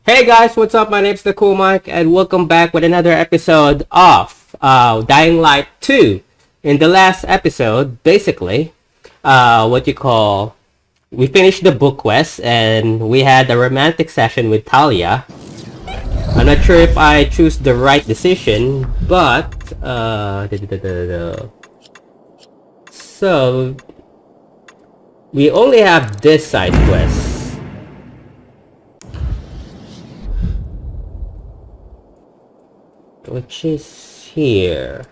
Hey guys, what's up? My name's Nicolas and welcome back with another episode of Dying Light 2. In the last episode, basically, what you call, we finished the book quest and we had a romantic session with Talia. I'm not sure if I choose the right decision, but so we only have this side quest. Which is here.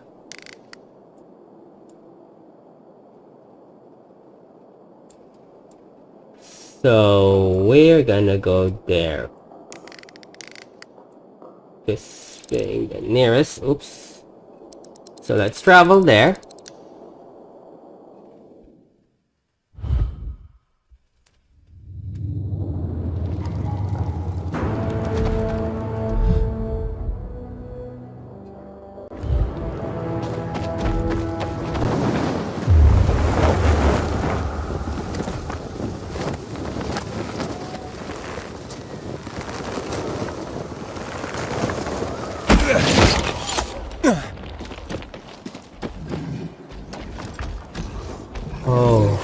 So we're gonna go there. This being the nearest. Oops. So let's travel there. Oh.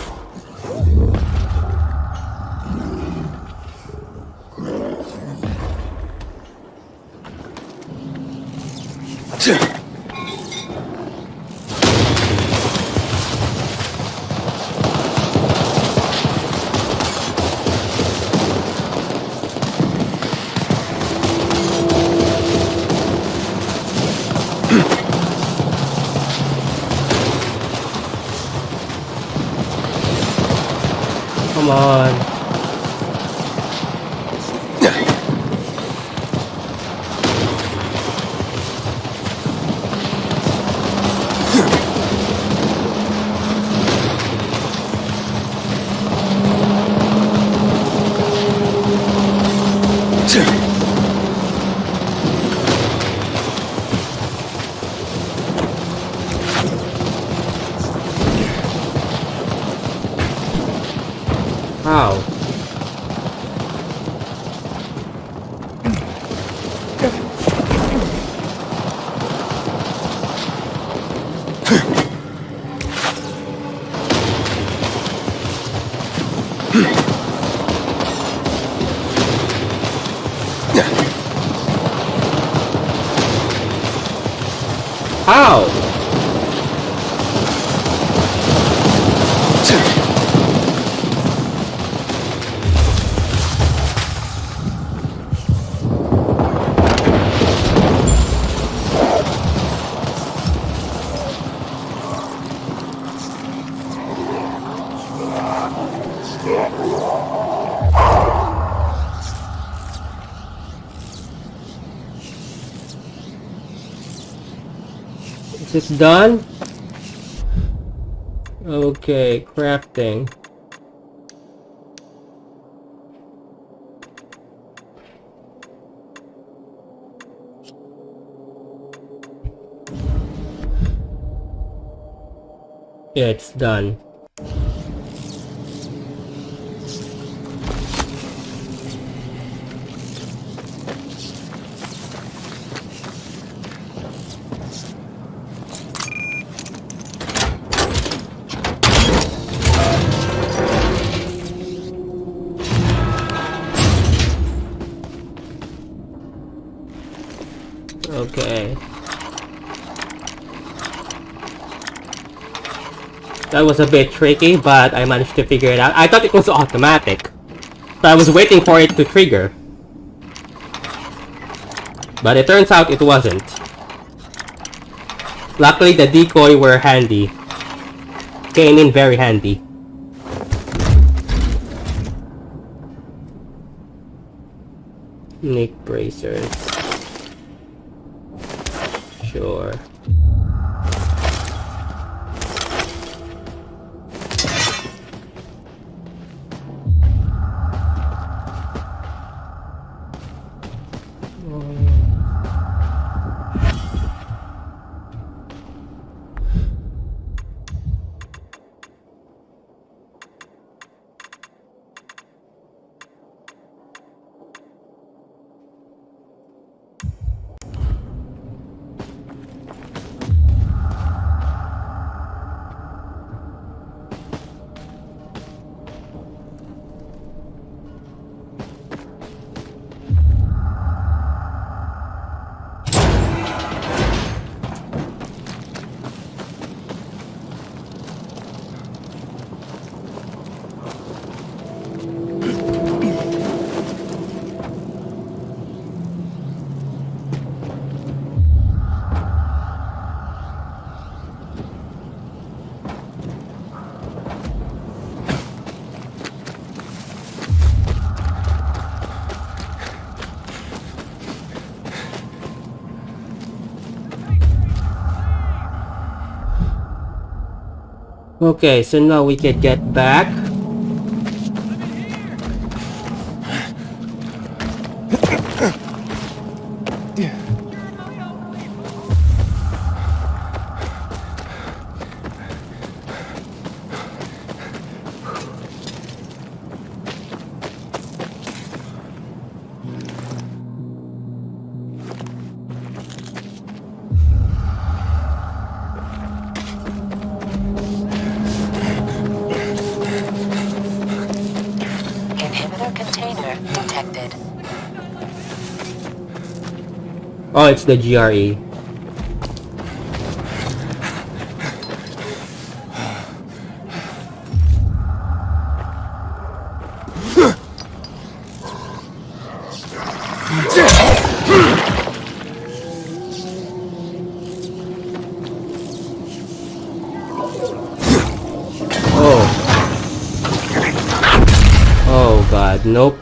Come on. How? How? Is it done? Okay, crafting. Yeah, it's done. Okay. That was a bit tricky, but I managed to figure it out. I thought it was automatic. So I was waiting for it to trigger. But it turns out it wasn't. Luckily the decoy were handy. Came in very handy. Nick bracers. Sure. Okay, so now we can get back. Inhibitor container detected. Oh, it's the GRE. Oh god, nope.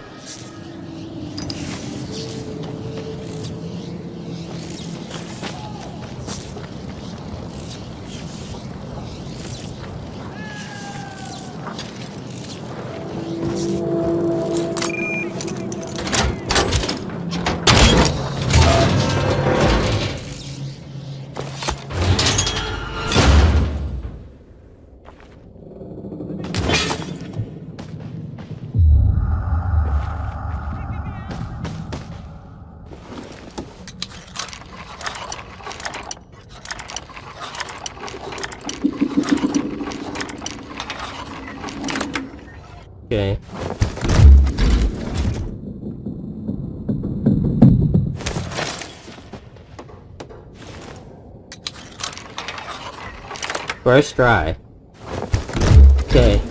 Okay. First try. Okay.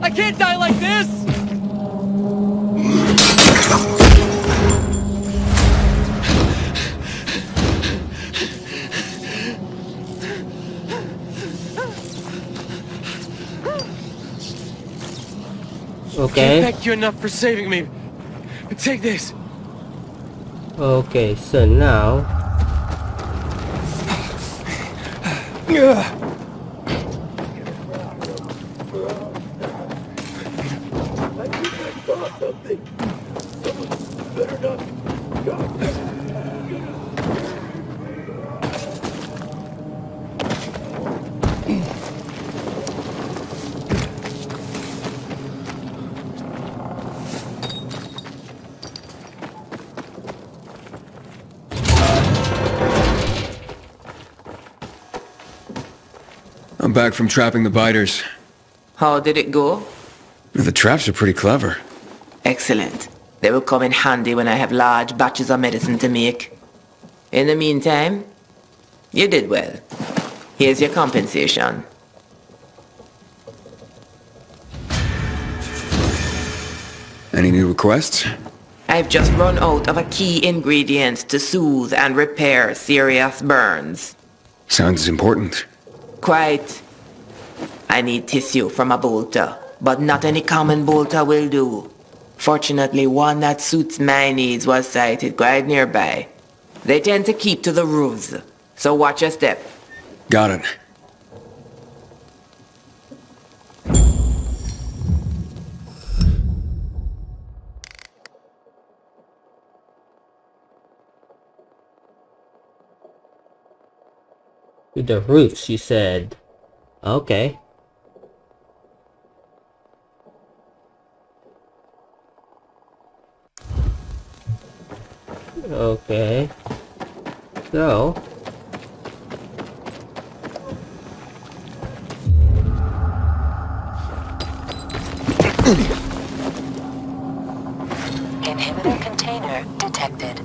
I can't die like this! Okay. Can't thank you enough for saving me. Take this. Okay, so now I'm back from trapping the biters. How did it go? The traps are pretty clever. Excellent. They will come in handy when I have large batches of medicine to make. In the meantime, you did well. Here's your compensation. Any new requests? I've just run out of a key ingredient to soothe and repair serious burns. Sounds important. Quite. I need tissue from a bolter, but not any common bolter will do. Fortunately, one that suits my needs was sighted quite nearby. They tend to keep to the roofs, so watch your step. Got it. to the roof, she said. Okay. Okay. So. Inhibitor container detected.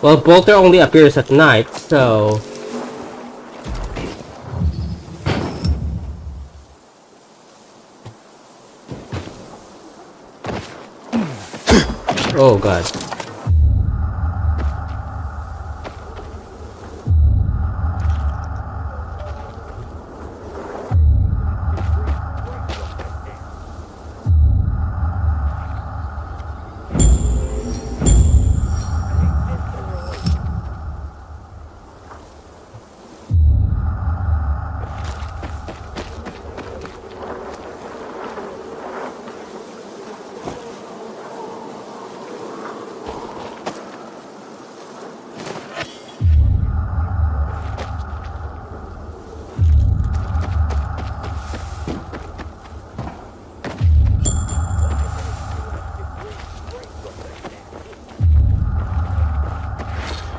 Well, Bolter only appears at night, so... Oh god.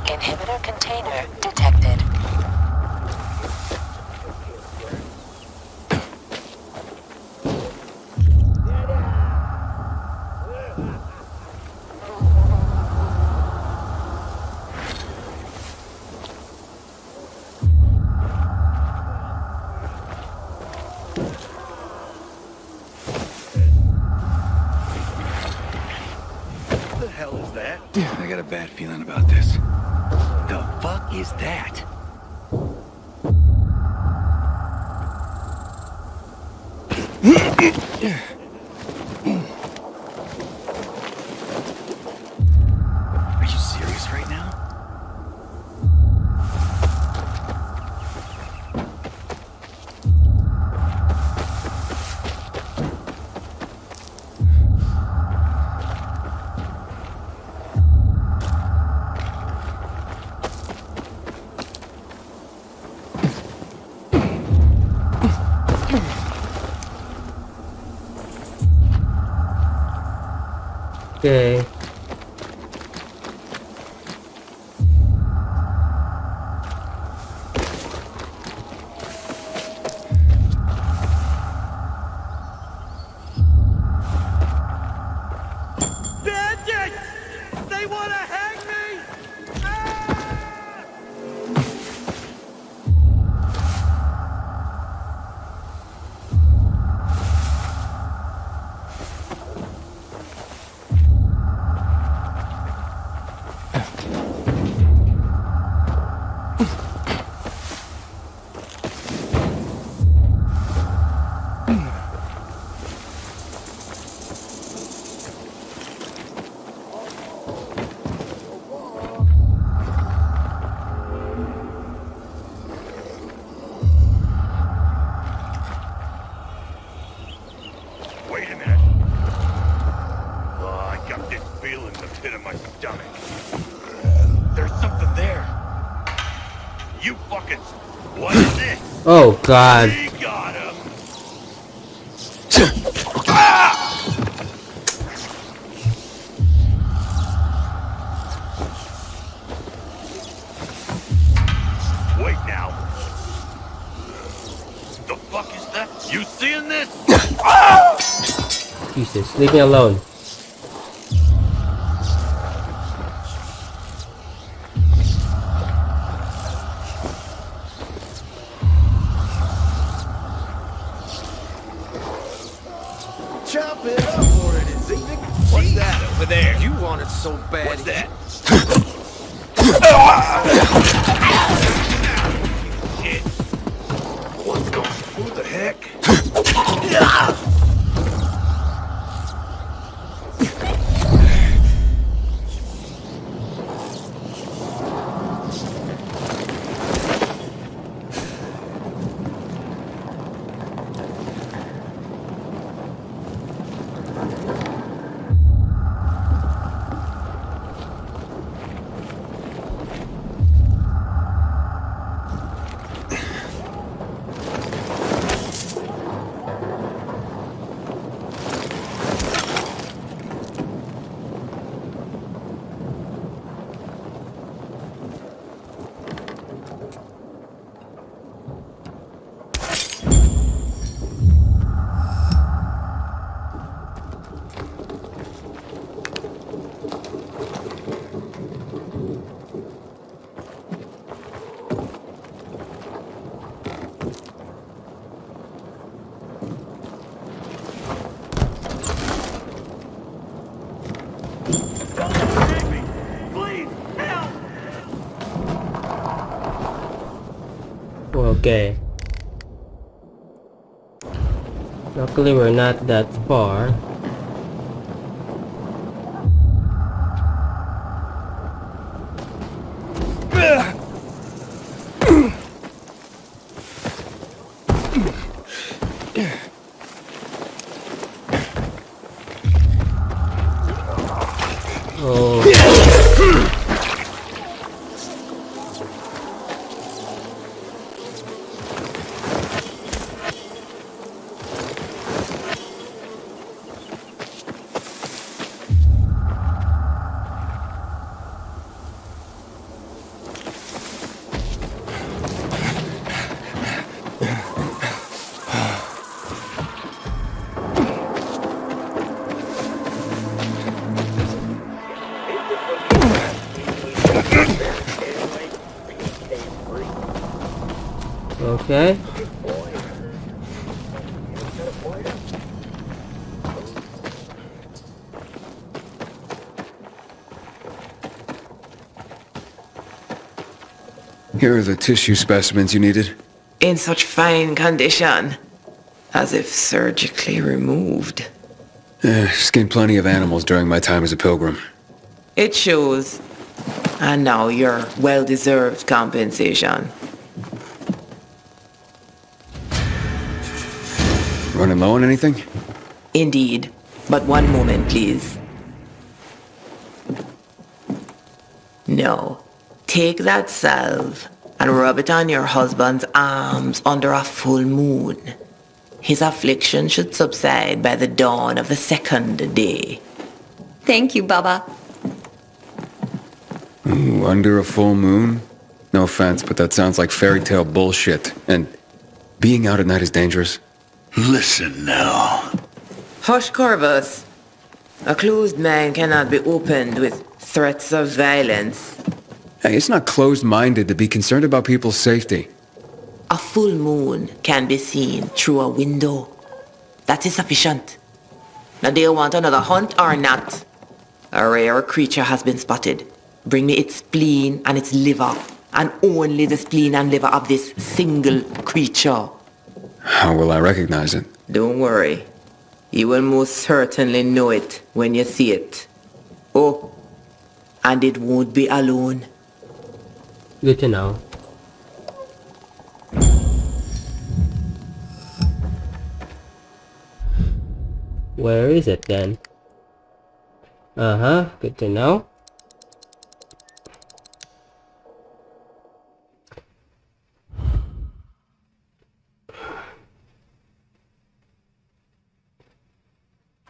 Inhibitor container detected. What the hell is that? I got a bad feeling about this. The fuck is that? Are you serious right now? Okay. Bandits! They want to hang me! Ah! What is this? Oh god. We got him. Wait now. The fuck is that? You seeing this? Jesus, leave me alone. Chop it up already, Zeke. What's that over there? You want it so bad. What's that? Shit. What's going on? Who the heck? Okay. Luckily we're not that far. Okay. Here are the tissue specimens you needed. In such fine condition, as if surgically removed. Skinned plenty of animals during my time as a pilgrim. It shows. And now your well-deserved compensation. Running low on anything? Indeed. But one moment, please. No. Take that salve and rub it on your husband's arms under a full moon. His affliction should subside by the dawn of the second day. Thank you, Baba. Ooh, under a full moon? No offense, but that sounds like fairy tale bullshit. And being out at night is dangerous. Listen now. Hush, Corvus. A closed mind cannot be opened with threats of violence. Hey, it's not closed-minded to be concerned about people's safety. A full moon can be seen through a window. That is sufficient. Now do you want another hunt or not? A rare creature has been spotted. Bring me its spleen and its liver, and only the spleen and liver of this single creature. How will I recognize it? Don't worry. You will most certainly know it when you see it. Oh, and it won't be alone. Good to know. Where is it then? Uh-huh, good to know.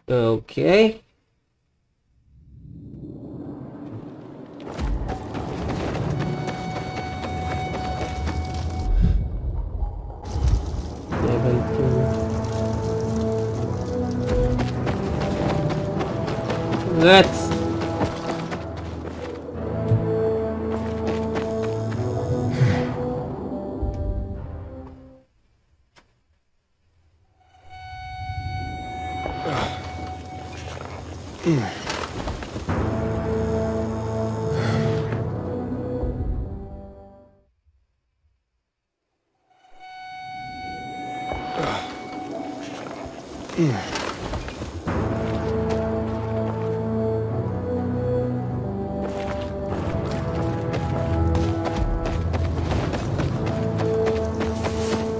Okay. Let's.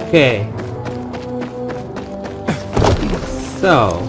Okay. So.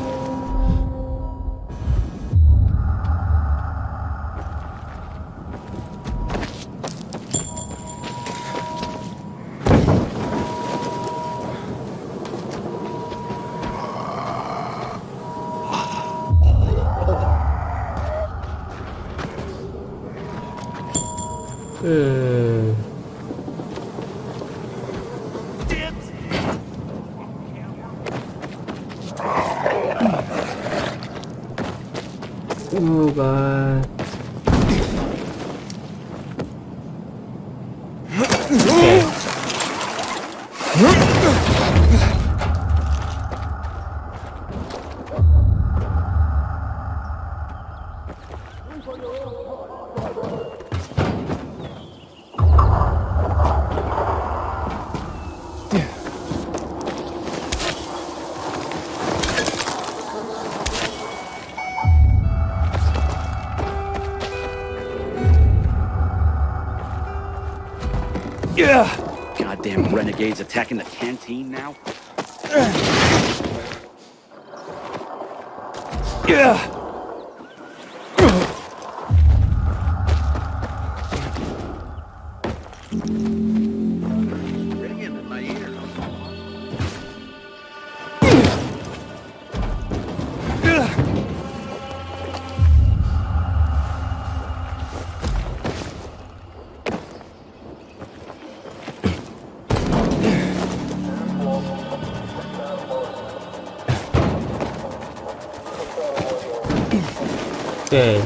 Oh god. Okay. Goddamn renegades attacking the canteen now? Ringing in my ear. Okay.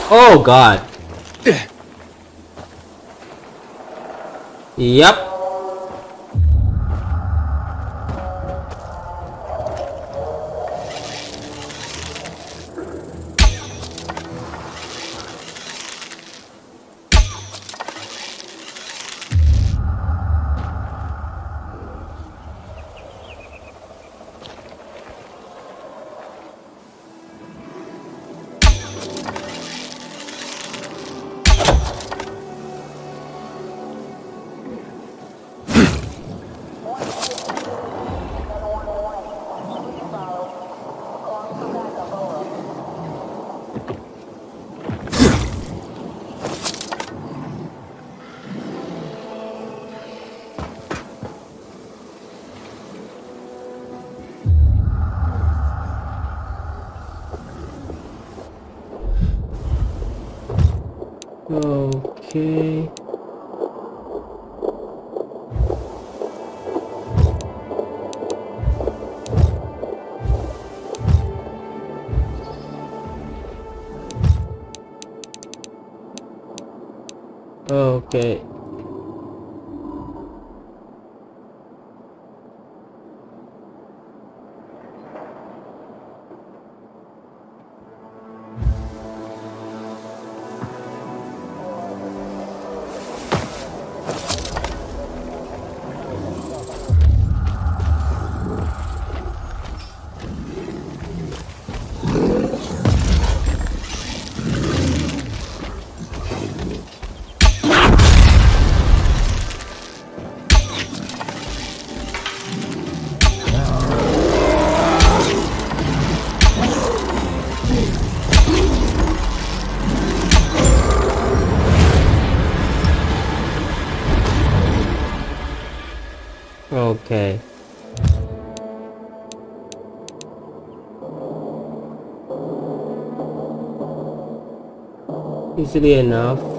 Oh god. Yep. Okay. Okay. Okay. Easily enough.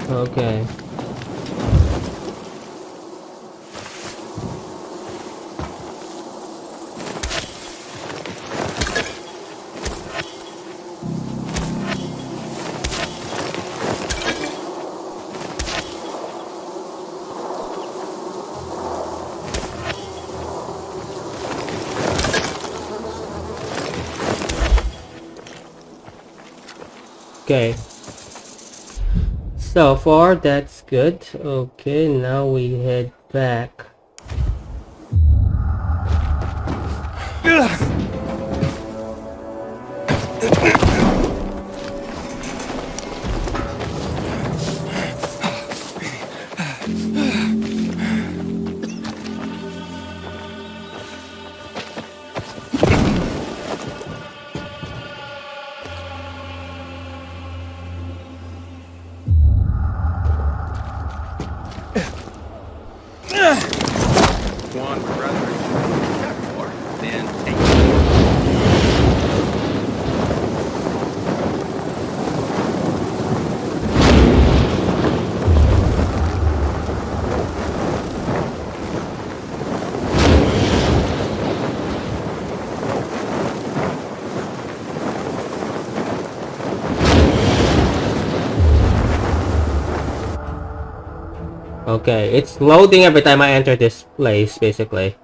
Okay. Okay. So far, that's good. Okay, now we head back. One would rather check more than take. Okay, it's loading every time I enter this place, basically.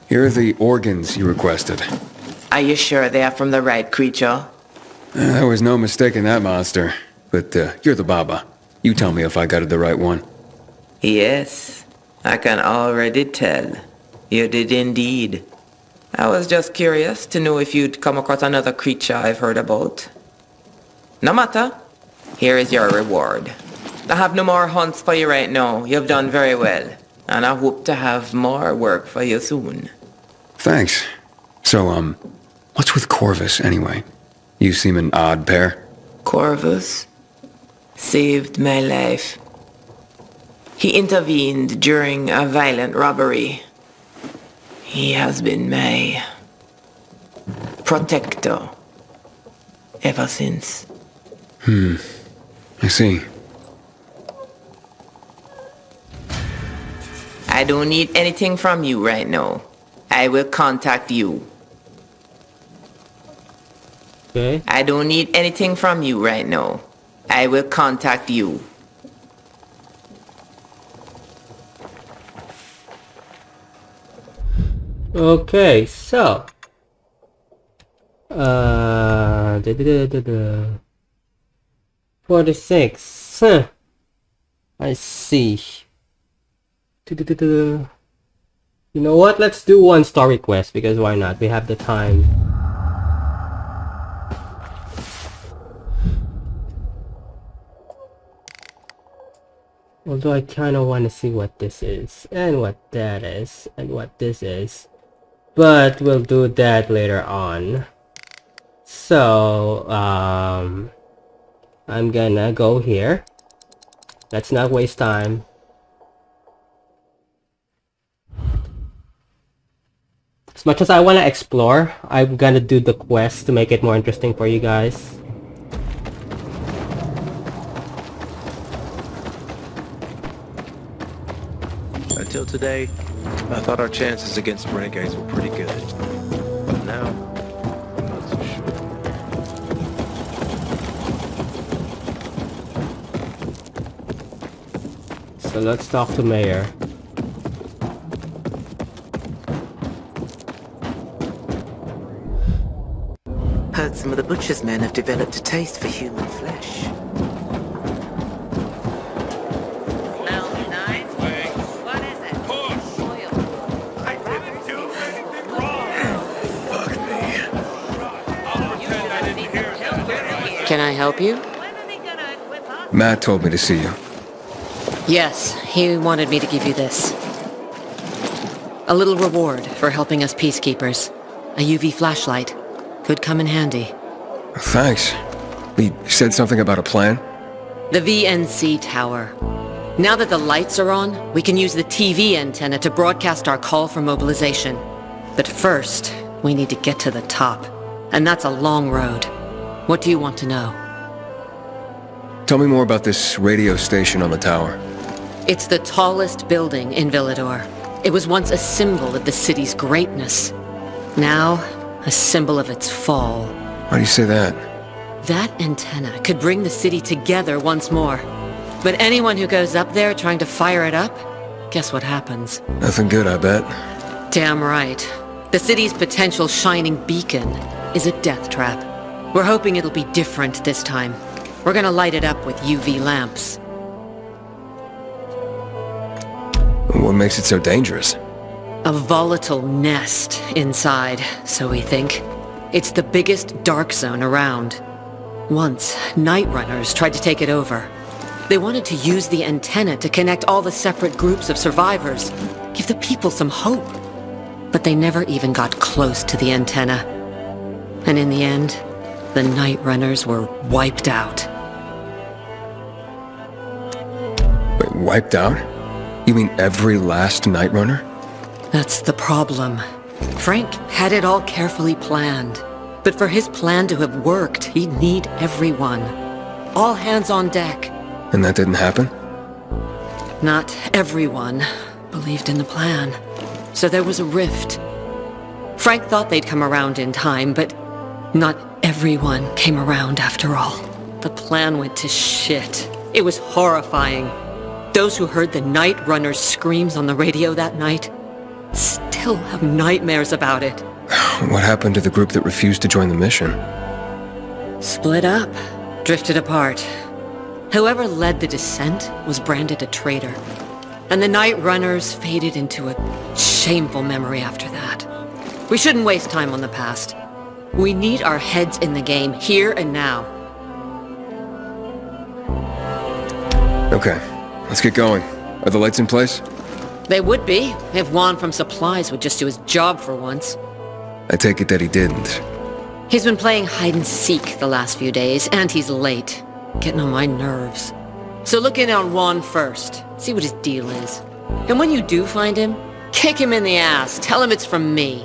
Here are the organs you requested. Are you sure they are from the right creature? There was no mistaking that monster. But you're the Baba. You tell me if I got it the right one. Yes, I can already tell. You did indeed. I was just curious to know if you'd come across another creature I've heard about. No matter. Here is your reward. I have no more hunts for you right now. You've done very well. And I hope to have more work for you soon. Thanks. So, what's with Corvus, anyway? You seem an odd pair. Corvus saved my life. He intervened during a violent robbery. He has been my protector ever since. I see. I don't need anything from you right now. I will contact you. Okay. I don't need anything from you right now. I will contact you. Okay, so 46. I see. You know what? Let's do one story quest because why not? We have the time. Although I kind of want to see what this is, and what that is, and what this is. But we'll do that later on. So, I'm gonna go here. Let's not waste time. As much as I want to explore, I'm gonna do the quest to make it more interesting for you guys. Until today, I thought our chances against renegades were pretty good. But now, I'm not so sure. So let's talk to Mayor. Heard some of the butcher's men have developed a taste for human flesh. Smells nice. What is it? Oil. I didn't do anything wrong. Fuck me. I'll pretend I didn't hear that. Can I help you? When are they gonna equip us? Matt told me to see you. Yes, he wanted me to give you this. A little reward for helping us peacekeepers. A UV flashlight. Could come in handy. Thanks. He said something about a plan? The VNC tower. Now that the lights are on, we can use the TV antenna to broadcast our call for mobilization. But first, we need to get to the top. And that's a long road. What do you want to know? Tell me more about this radio station on the tower. It's the tallest building in Villador. It was once a symbol of the city's greatness. Now, a symbol of its fall. Why do you say that? That antenna could bring the city together once more. But anyone who goes up there trying to fire it up, guess what happens? Nothing good, I bet. Damn right. The city's potential shining beacon is a death trap. We're hoping it'll be different this time. We're gonna light it up with UV lamps. What makes it so dangerous? A volatile nest inside, so we think. It's the biggest dark zone around. Once, night runners tried to take it over. They wanted to use the antenna to connect all the separate groups of survivors, give the people some hope. But they never even got close to the antenna. And in the end, the night runners were wiped out. Wait, wiped out? You mean every last night runner? That's the problem. Frank had it all carefully planned. But for his plan to have worked, he'd need everyone. All hands on deck. And that didn't happen? Not everyone believed in the plan. So there was a rift. Frank thought they'd come around in time, but not everyone came around after all. The plan went to shit. It was horrifying. Those who heard the Night Runner's screams on the radio that night still have nightmares about it. What happened to the group that refused to join the mission? Split up, drifted apart. Whoever led the descent was branded a traitor. And the Night Runners faded into a shameful memory after that. We shouldn't waste time on the past. We need our heads in the game, here and now. Okay, let's get going. Are the lights in place? They would be, if Juan from Supplies would just do his job for once. I take it that he didn't. He's been playing hide-and-seek the last few days, and he's late. Getting on my nerves. So look in on Juan first. See what his deal is. And when you do find him, kick him in the ass. Tell him it's from me.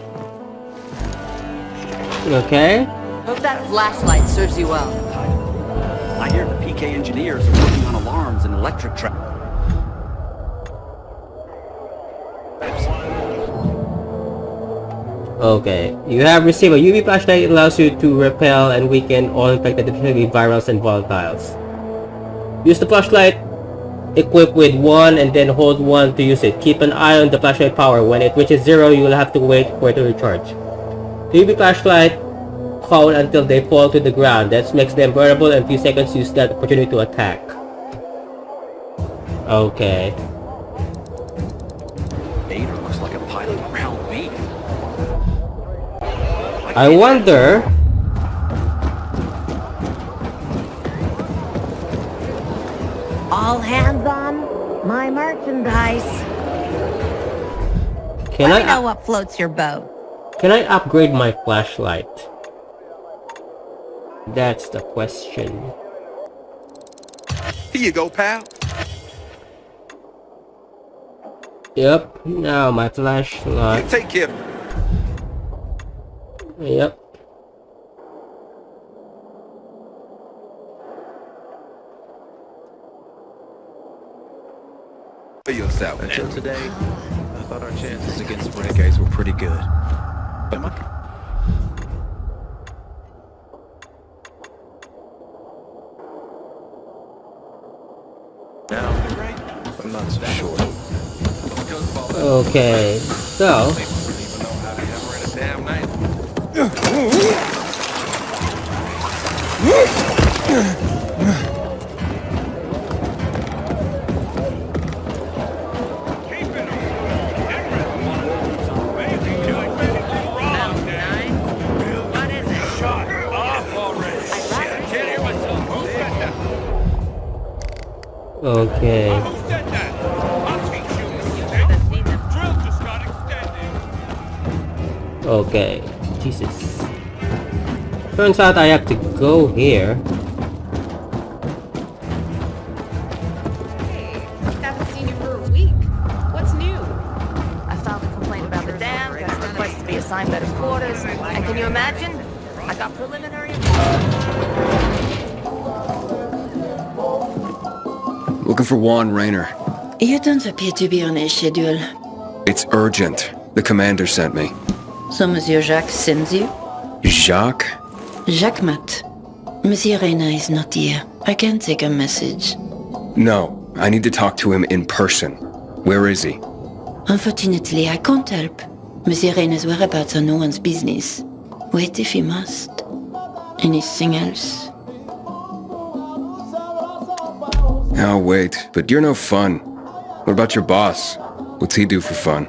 Okay. Hope that flashlight serves you well. I hear the PK engineers are working on alarms and electric trap. Okay. You have received a UV flashlight. It allows you to repel and weaken all infected heavy virals and volatiles. Use the flashlight equipped with 1 and then hold 1 to use it. Keep an eye on the flashlight power. When it reaches 0, you will have to wait for it to recharge. The UV flashlight hold until they fall to the ground. That makes them vulnerable, and a few seconds use that opportunity to attack. Okay. Vader looks like a pile of ground beef. I wonder... All hands on. My merchandise. Can Let me know I what floats your boat. can I upgrade my flashlight? That's the question. Here you go, pal. Yep, now my flashlight. Take care. Yep. For yourself. Until today, I thought our chances against renegades were pretty good. But now, I'm not so sure. Okay, so What is it? Shut up already. Can't hear myself. Who said that? okay. Who said that? I'll teach you. Okay? Drill just got extended. Okay. Jesus. Turns out I have to go here. Hey, haven't seen you for a week. What's new? I filed a complaint about the dam, got a request to be assigned better quarters, and can you imagine? I got preliminary Looking for Juan Rayner. You don't appear to be on a schedule. It's urgent. The commander sent me. So Monsieur Jacques sends you? Jacques? Jacques Mat. Monsieur Reyna is not here. I can take a message. No, I need to talk to him in person. Where is he? Unfortunately, I can't help. Monsieur Reyna's whereabouts are no one's business. Wait if you must. Anything else? I'll wait, but you're no fun. What about your boss? What's he do for fun?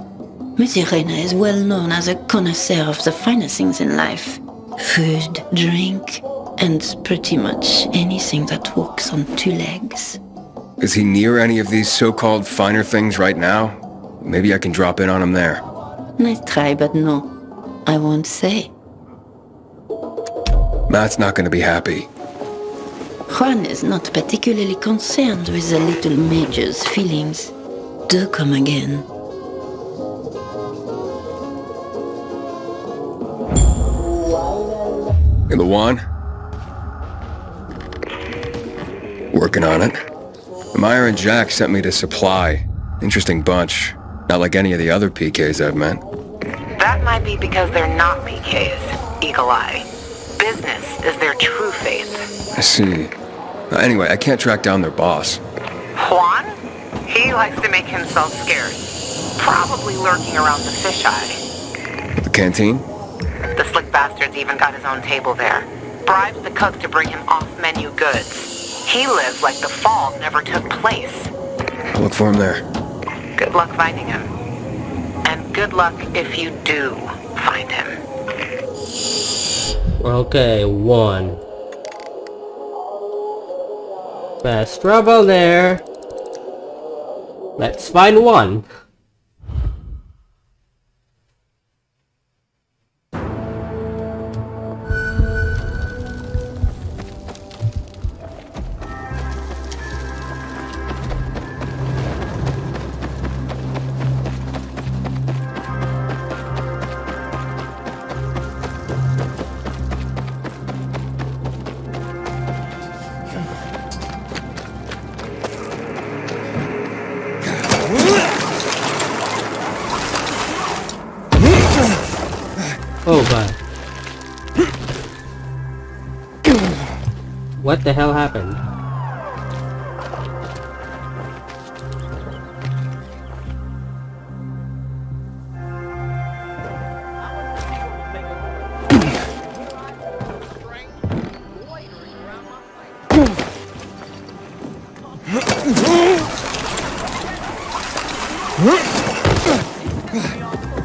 Monsieur Reyna is well known as a connoisseur of the finer things in life. Food, drink, and pretty much anything that walks on two legs. Is he near any of these so-called finer things right now? Maybe I can drop in on him there. Nice try, but no. I won't say. Matt's not gonna be happy. Juan is not particularly concerned with the little major's feelings. Do come again. In the Juan? Working on it. Meyer and Jack sent me to supply. Interesting bunch. Not like any of the other PKs I've met. That might be because they're not PKs, Eagle Eye. Business is their true faith. I see. Anyway, I can't track down their boss. Juan? He likes to make himself scarce. Probably lurking around the fisheye. The canteen? The slick bastard's even got his own table there. Bribes the cook to bring him off-menu goods. He lives like the fall never took place. I'll look for him there. Good luck finding him. And good luck if you do find him. Okay, 1. Fast travel there. Let's find 1. Oh god. What the hell happened?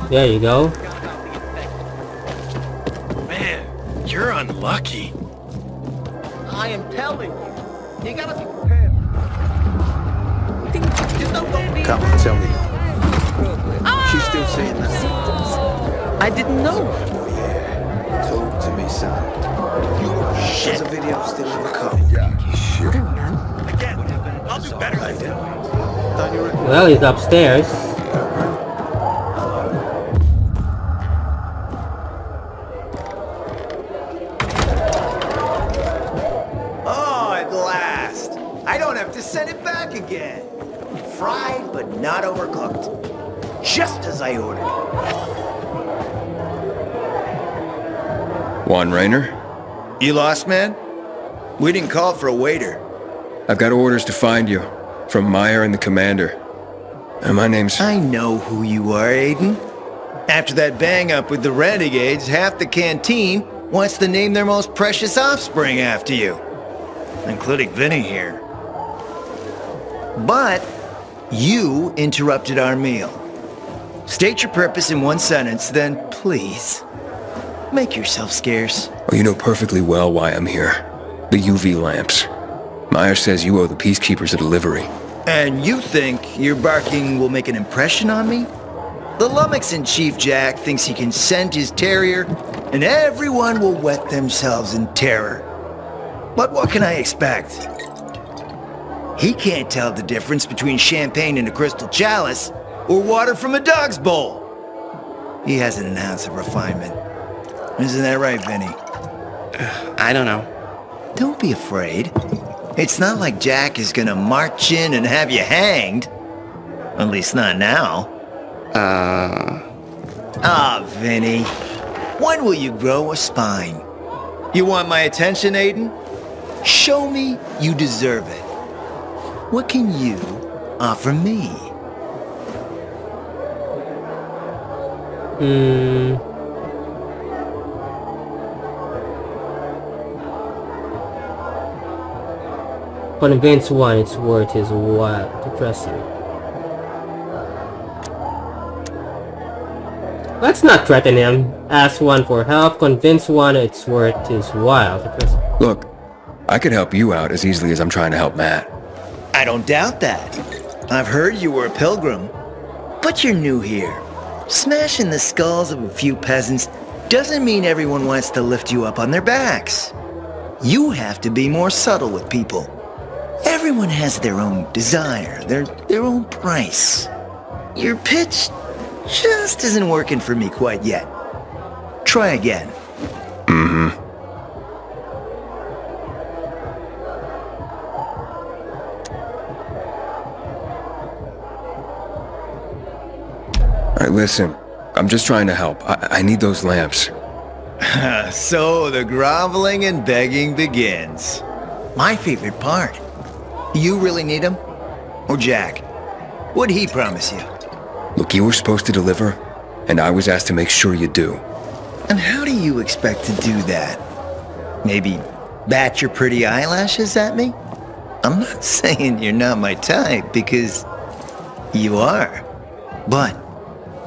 There you go. Man, you're unlucky. I am telling you, you gotta be prepared. Think you don't Come on, tell me. She's still saying that. I didn't know. Oh yeah. Talk to me, son. Shit. There's a video still in the car. Yeah, shit. Again, I'll do better than that. Well, he's upstairs. Oh, at last. I don't have to send it back again. Fried but not overcooked. Just as I ordered. Juan Raynor? You lost, man? We didn't call for a waiter. I've got orders to find you. From Meyer and the commander. And my name's... I know who you are, Aiden. After that bang-up with the renegades, half the canteen wants to name their most precious offspring after you. Including Vinny here. But you interrupted our meal. State your purpose in one sentence, then please, make yourself scarce. Oh, you know perfectly well why I'm here. The UV lamps. Meyer says you owe the Peacekeepers a delivery. And you think your barking will make an impression on me? The Lummox-in-Chief Jack thinks he can send his terrier, and everyone will wet themselves in terror. But what can I expect? He can't tell the difference between champagne in a crystal chalice or water from a dog's bowl. He hasn't an ounce of refinement. Isn't that right, Vinny? I don't know. Don't be afraid. It's not like Jack is gonna march in and have you hanged. At least not now. Vinny. When will you grow a spine? You want my attention, Aiden? Show me you deserve it. What can you offer me? Convince one it's worth his while to trust him. Let's not threaten him. Ask one for help. Convince one it's worth his while to trust him. Look, I could help you out as easily as I'm trying to help Matt. I don't doubt that. I've heard you were a pilgrim. But you're new here. Smashing the skulls of a few peasants doesn't mean everyone wants to lift you up on their backs. You have to be more subtle with people. Everyone has their own desire, their own price. Your pitch just isn't working for me quite yet. Try again. Alright, listen. I'm just trying to help. I need those lamps. So the groveling and begging begins. My favorite part. You really need him? Or Jack? What'd he promise you? Look, you were supposed to deliver, and I was asked to make sure you do. And how do you expect to do that? Maybe bat your pretty eyelashes at me? I'm not saying you're not my type, because you are. But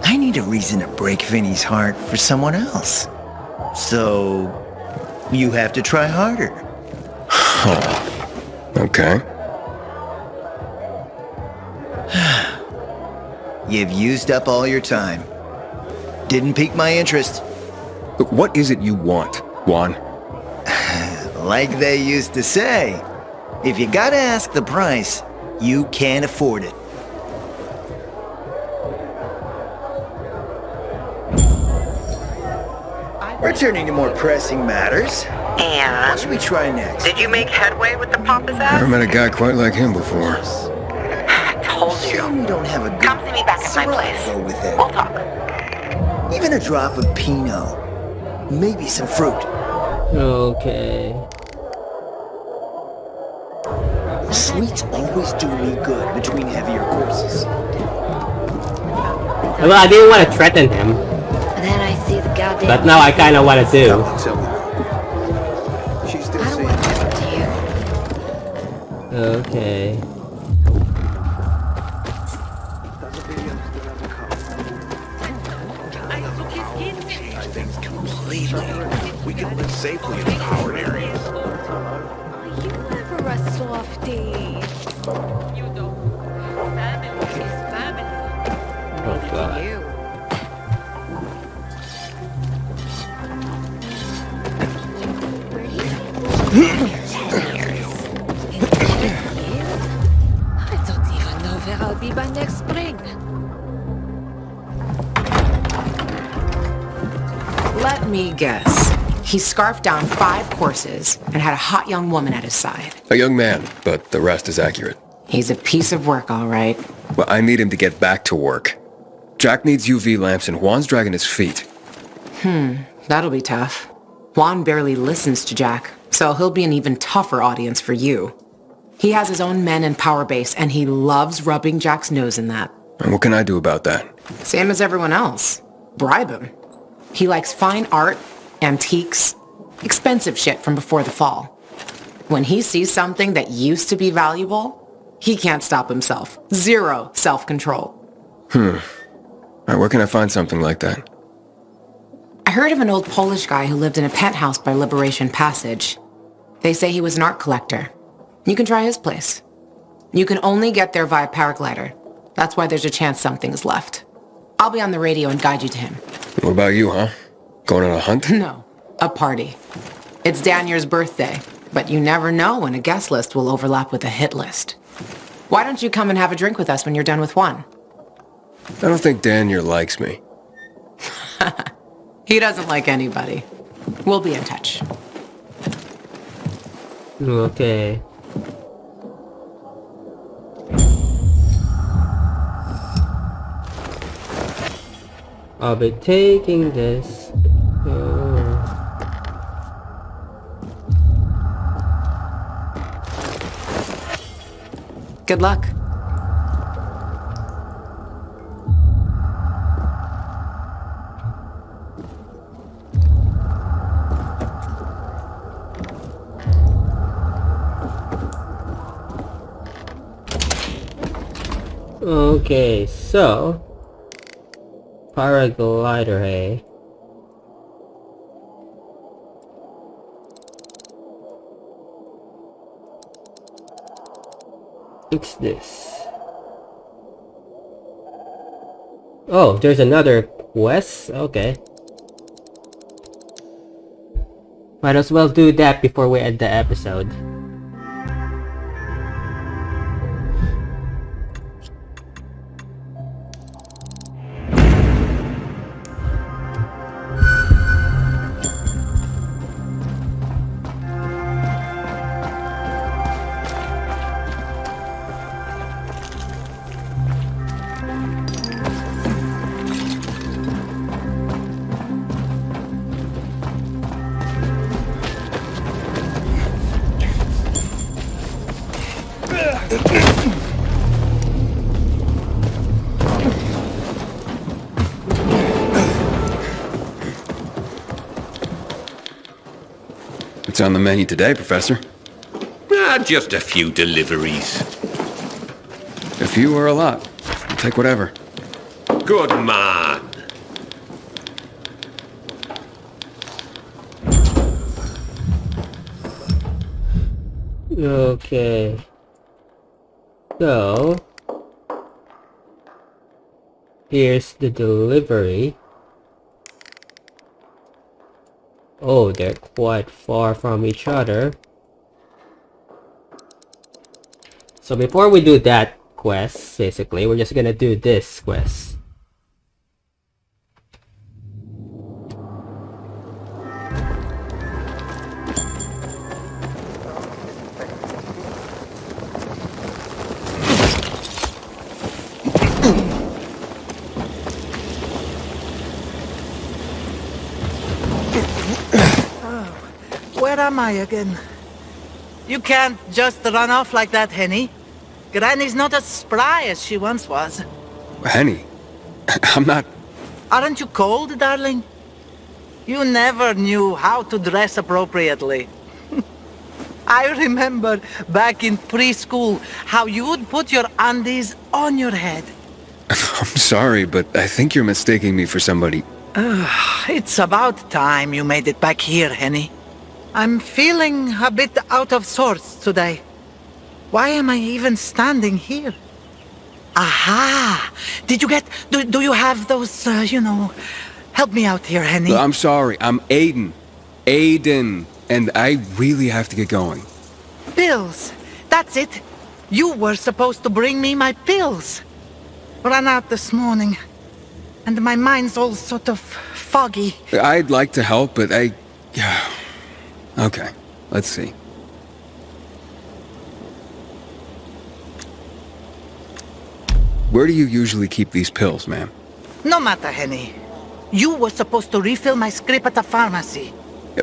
I need a reason to break Vinny's heart for someone else. So you have to try harder. Okay. You've used up all your time. Didn't pique my interest. Look, what is it you want, Juan? Like they used to say, if you gotta ask the price, you can't afford it. Returning to more pressing matters. And What should we try next? did you make headway with the Papa's Never met a guy quite like him before. I told Shame we don't have a good Come see me back at my Syrah place. to go with it. We'll talk. Even a drop of Pinot. Maybe some fruit. Okay. Sweets always do me good between heavier courses. Well, I didn't want to threaten him, Then I see the goddamn... but now I kind of want to do. Tell me. She's still I don't saying want to listen to you. Okay. We can live safely in powered areas. You never a softie. You don't. Family is family. god. I don't even know where I'll be by next spring. Let me guess. He scarfed down 5 courses and had a hot young woman at his side. A young man, but the rest is accurate. He's a piece of work, all right. Well, I need him to get back to work. Jack needs UV lamps and Juan's dragging his feet. That'll be tough. Juan barely listens to Jack, so he'll be an even tougher audience for you. He has his own men and power base, and he loves rubbing Jack's nose in that. And what can I do about that? Same as everyone else. Bribe him. He likes fine art, antiques, expensive shit from before the fall. When he sees something that used to be valuable, he can't stop himself. 0 self-control. All right, where can I find something like that? I heard of an old Polish guy who lived in a penthouse by Liberation Passage. They say he was an art collector. You can try his place. You can only get there via paraglider. That's why there's a chance something's left. I'll be on the radio and guide you to him. What about you, huh? Going on a hunt? No, a party. It's Danier's birthday, but you never know when a guest list will overlap with a hit list. Why don't you come and have a drink with us when you're done with one? I don't think Danier likes me. He doesn't like anybody. We'll be in touch. Okay. I'll be taking this. Good luck. Okay, so paraglider, hey. Fix this. Oh, there's another quest? Okay. Might as well do that before we end the episode. What's on the menu today, Professor? Just a few deliveries. A few or a lot? I'll take whatever. Good man. Okay. So here's the delivery. Oh, they're quite far from each other. So before we do that quest, basically, we're just gonna do this quest. Where am I again? You can't just run off like that, Henny. Granny's not as spry as she once was. Henny? I'm not... Aren't you cold, darling? You never knew how to dress appropriately. I remember back in preschool how you would put your undies on your head. I'm sorry, but I think you're mistaking me for somebody. It's about time you made it back here, Henny. I'm feeling a bit out of sorts today. Why am I even standing here? Aha! Did you get... Do you have those, Help me out here, Henny. I'm sorry, I'm Aiden. Aiden. And I really have to get going. Pills. That's it. You were supposed to bring me my pills. Ran out this morning. And my mind's all sort of foggy. I'd like to help, but Yeah. Okay, let's see. Where do you usually keep these pills, ma'am? No matter, Henny. You were supposed to refill my script at the pharmacy.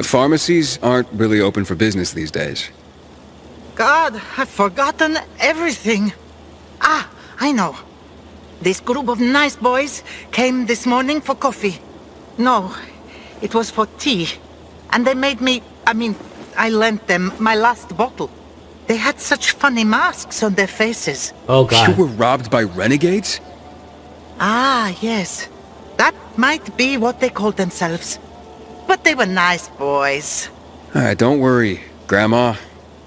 Pharmacies aren't really open for business these days. God, I've forgotten everything. Ah, I know. This group of nice boys came this morning for coffee. No, it was for tea. And they made me... I lent them my last bottle. They had such funny masks on their faces. Oh, God. You were robbed by renegades? Ah, yes. That might be what they called themselves. But they were nice boys. Alright, don't worry, Grandma.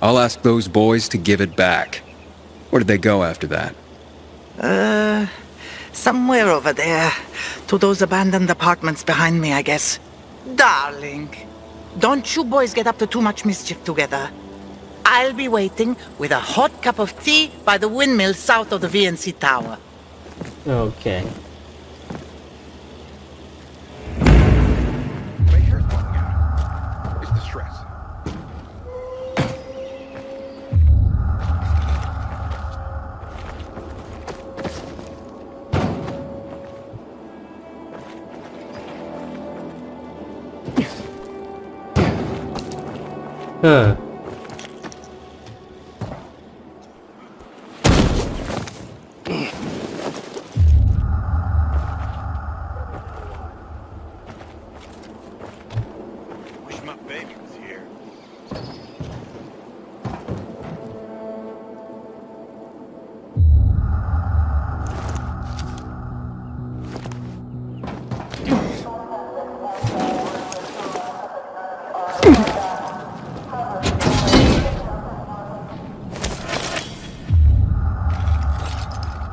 I'll ask those boys to give it back. Where did they go after that? Somewhere over there. To those abandoned apartments behind me, I guess. Darling, don't you boys get up to too much mischief together. I'll be waiting with a hot cup of tea by the windmill south of the VNC Tower. Okay. My hair's falling out. It's the stress. Huh. Wish my baby was here.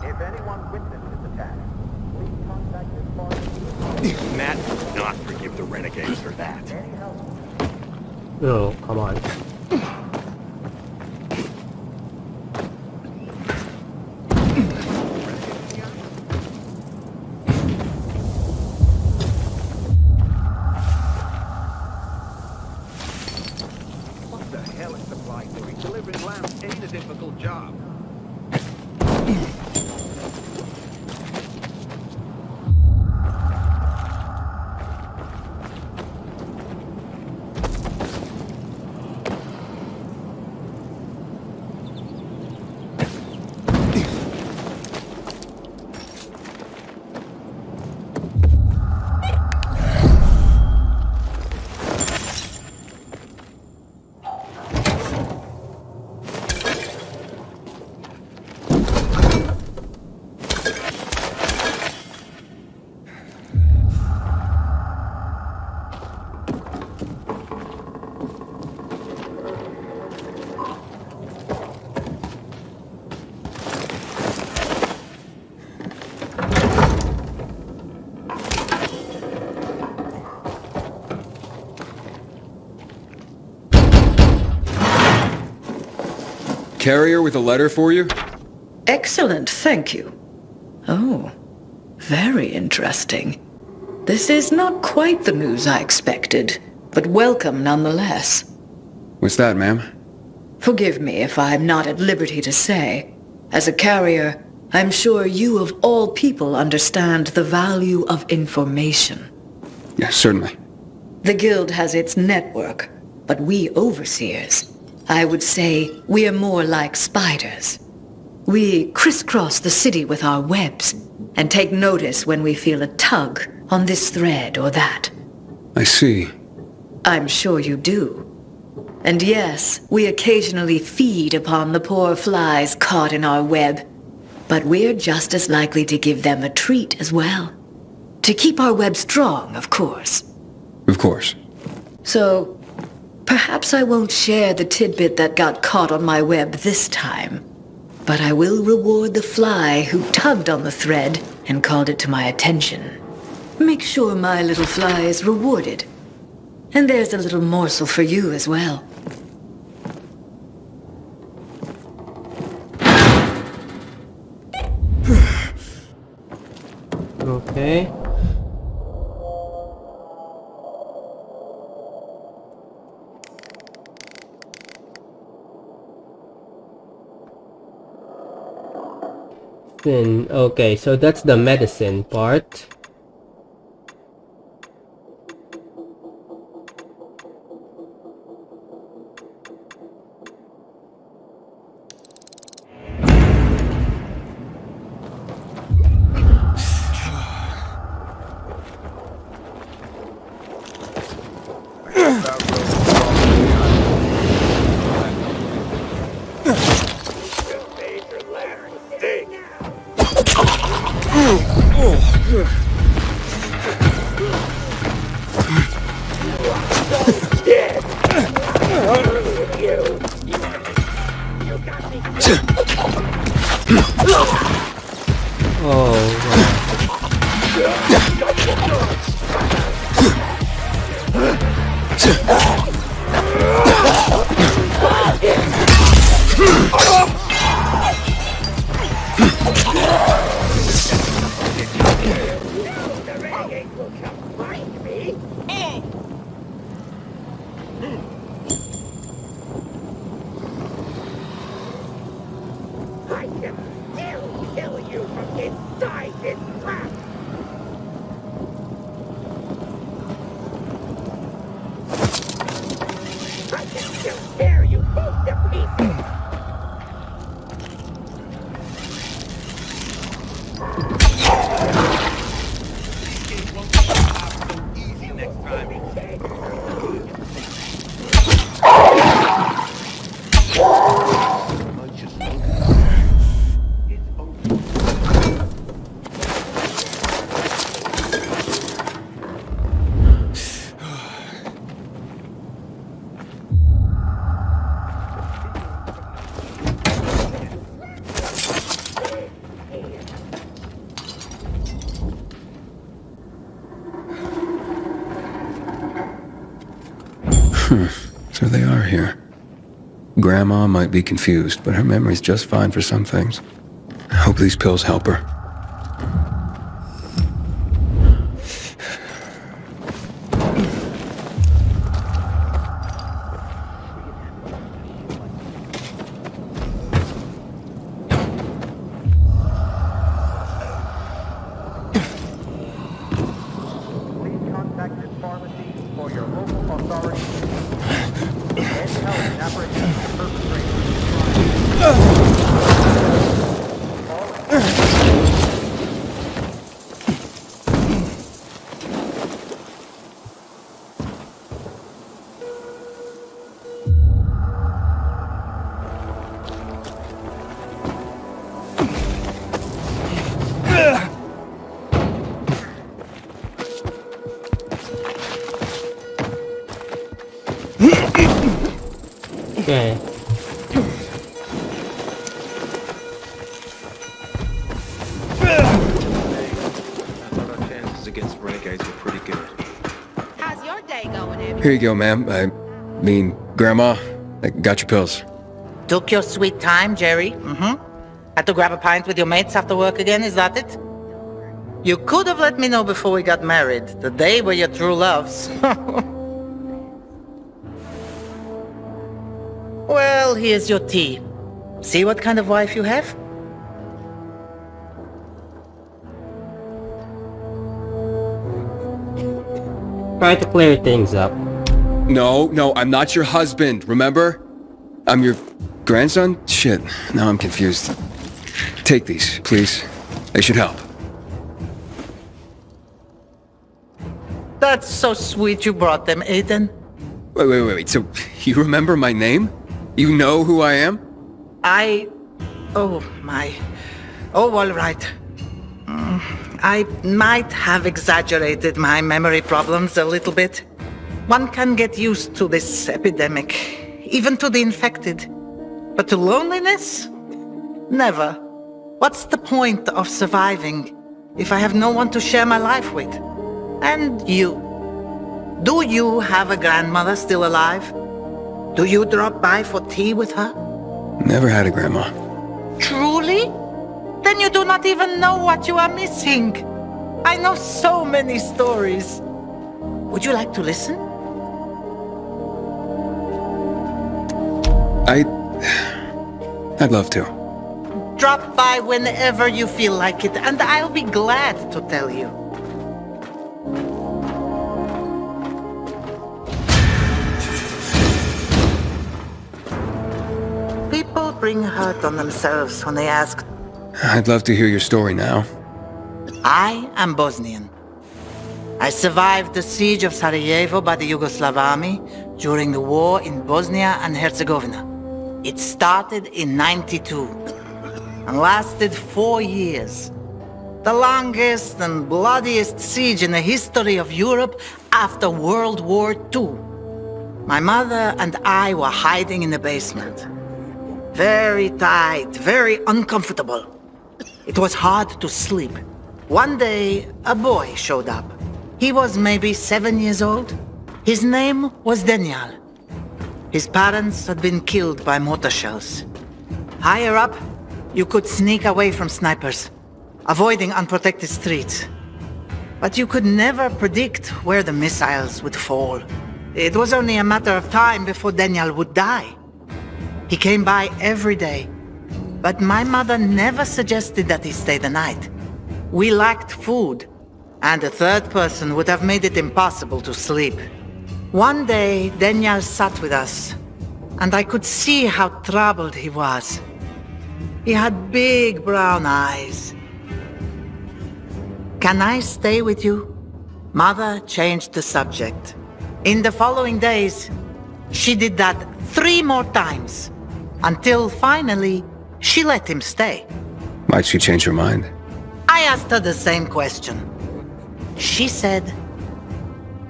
If anyone witnessed this attack, please contact your father. Matt will not forgive the renegades for that. Oh, come on. What the hell is supply doing? Delivering lamps ain't a difficult job. Carrier with a letter for you? Excellent, thank you. Oh, very interesting. This is not quite the news I expected, but welcome nonetheless. What's that, ma'am? Forgive me if I'm not at liberty to say. As a carrier, I'm sure you of all people understand the value of information. Yes, certainly. The Guild has its network, but we overseers, I would say we are more like spiders. We crisscross the city with our webs and take notice when we feel a tug on this thread or that. I see. I'm sure you do. And yes, we occasionally feed upon the poor flies caught in our web, but we're just as likely to give them a treat as well. To keep our web strong, of course. Of course. So, perhaps I won't share the tidbit that got caught on my web this time. But I will reward the fly who tugged on the thread and called it to my attention. Make sure my little fly is rewarded. And there's a little morsel for you as well. Okay. Then, okay, so that's the medicine part. So they are here. Grandma might be confused, but her memory's just fine for some things. I hope these pills help her. Okay. Against renegades were pretty good. How's your day going, Abby? Here you go, ma'am. I mean, Grandma. I got your pills. Took your sweet time, Jerry. Had to grab a pint with your mates after work again, is that it? You could have let me know before we got married. The day were your true loves. Well, here's your tea. See what kind of wife you have? Try to clear things up. No, I'm not your husband, remember? I'm your grandson? Shit, now I'm confused. Take these, please. They should help. That's so sweet you brought them, Aiden. Wait. So, you remember my name? You know who I am? Oh, my. Oh, all right. I might have exaggerated my memory problems a little bit. One can get used to this epidemic, even to the infected. But to loneliness? Never. What's the point of surviving if I have no one to share my life with? And you. Do you have a grandmother still alive? Do you drop by for tea with her? Never had a grandma. Truly? Then you do not even know what you are missing. I know so many stories. Would you like to listen? I'd love to. Drop by whenever you feel like it, and I'll be glad to tell you. People bring hurt on themselves when they ask. I'd love to hear your story now. I am Bosnian. I survived the siege of Sarajevo by the Yugoslav army during the war in Bosnia and Herzegovina. It started in '92 and lasted 4 years. The longest and bloodiest siege in the history of Europe after World War II. My mother and I were hiding in the basement. Very tight, very uncomfortable. It was hard to sleep. One day, a boy showed up. He was maybe 7 years old. His name was Daniel. His parents had been killed by mortar shells. Higher up, you could sneak away from snipers, avoiding unprotected streets. But you could never predict where the missiles would fall. It was only a matter of time before Daniel would die. He came by every day, but my mother never suggested that he stay the night. We lacked food, and a third person would have made it impossible to sleep. One day, Daniel sat with us, and I could see how troubled he was. He had big brown eyes. Can I stay with you? Mother changed the subject. In the following days, she did that 3 more times, until finally, she let him stay. Why'd she change her mind? I asked her the same question. She said,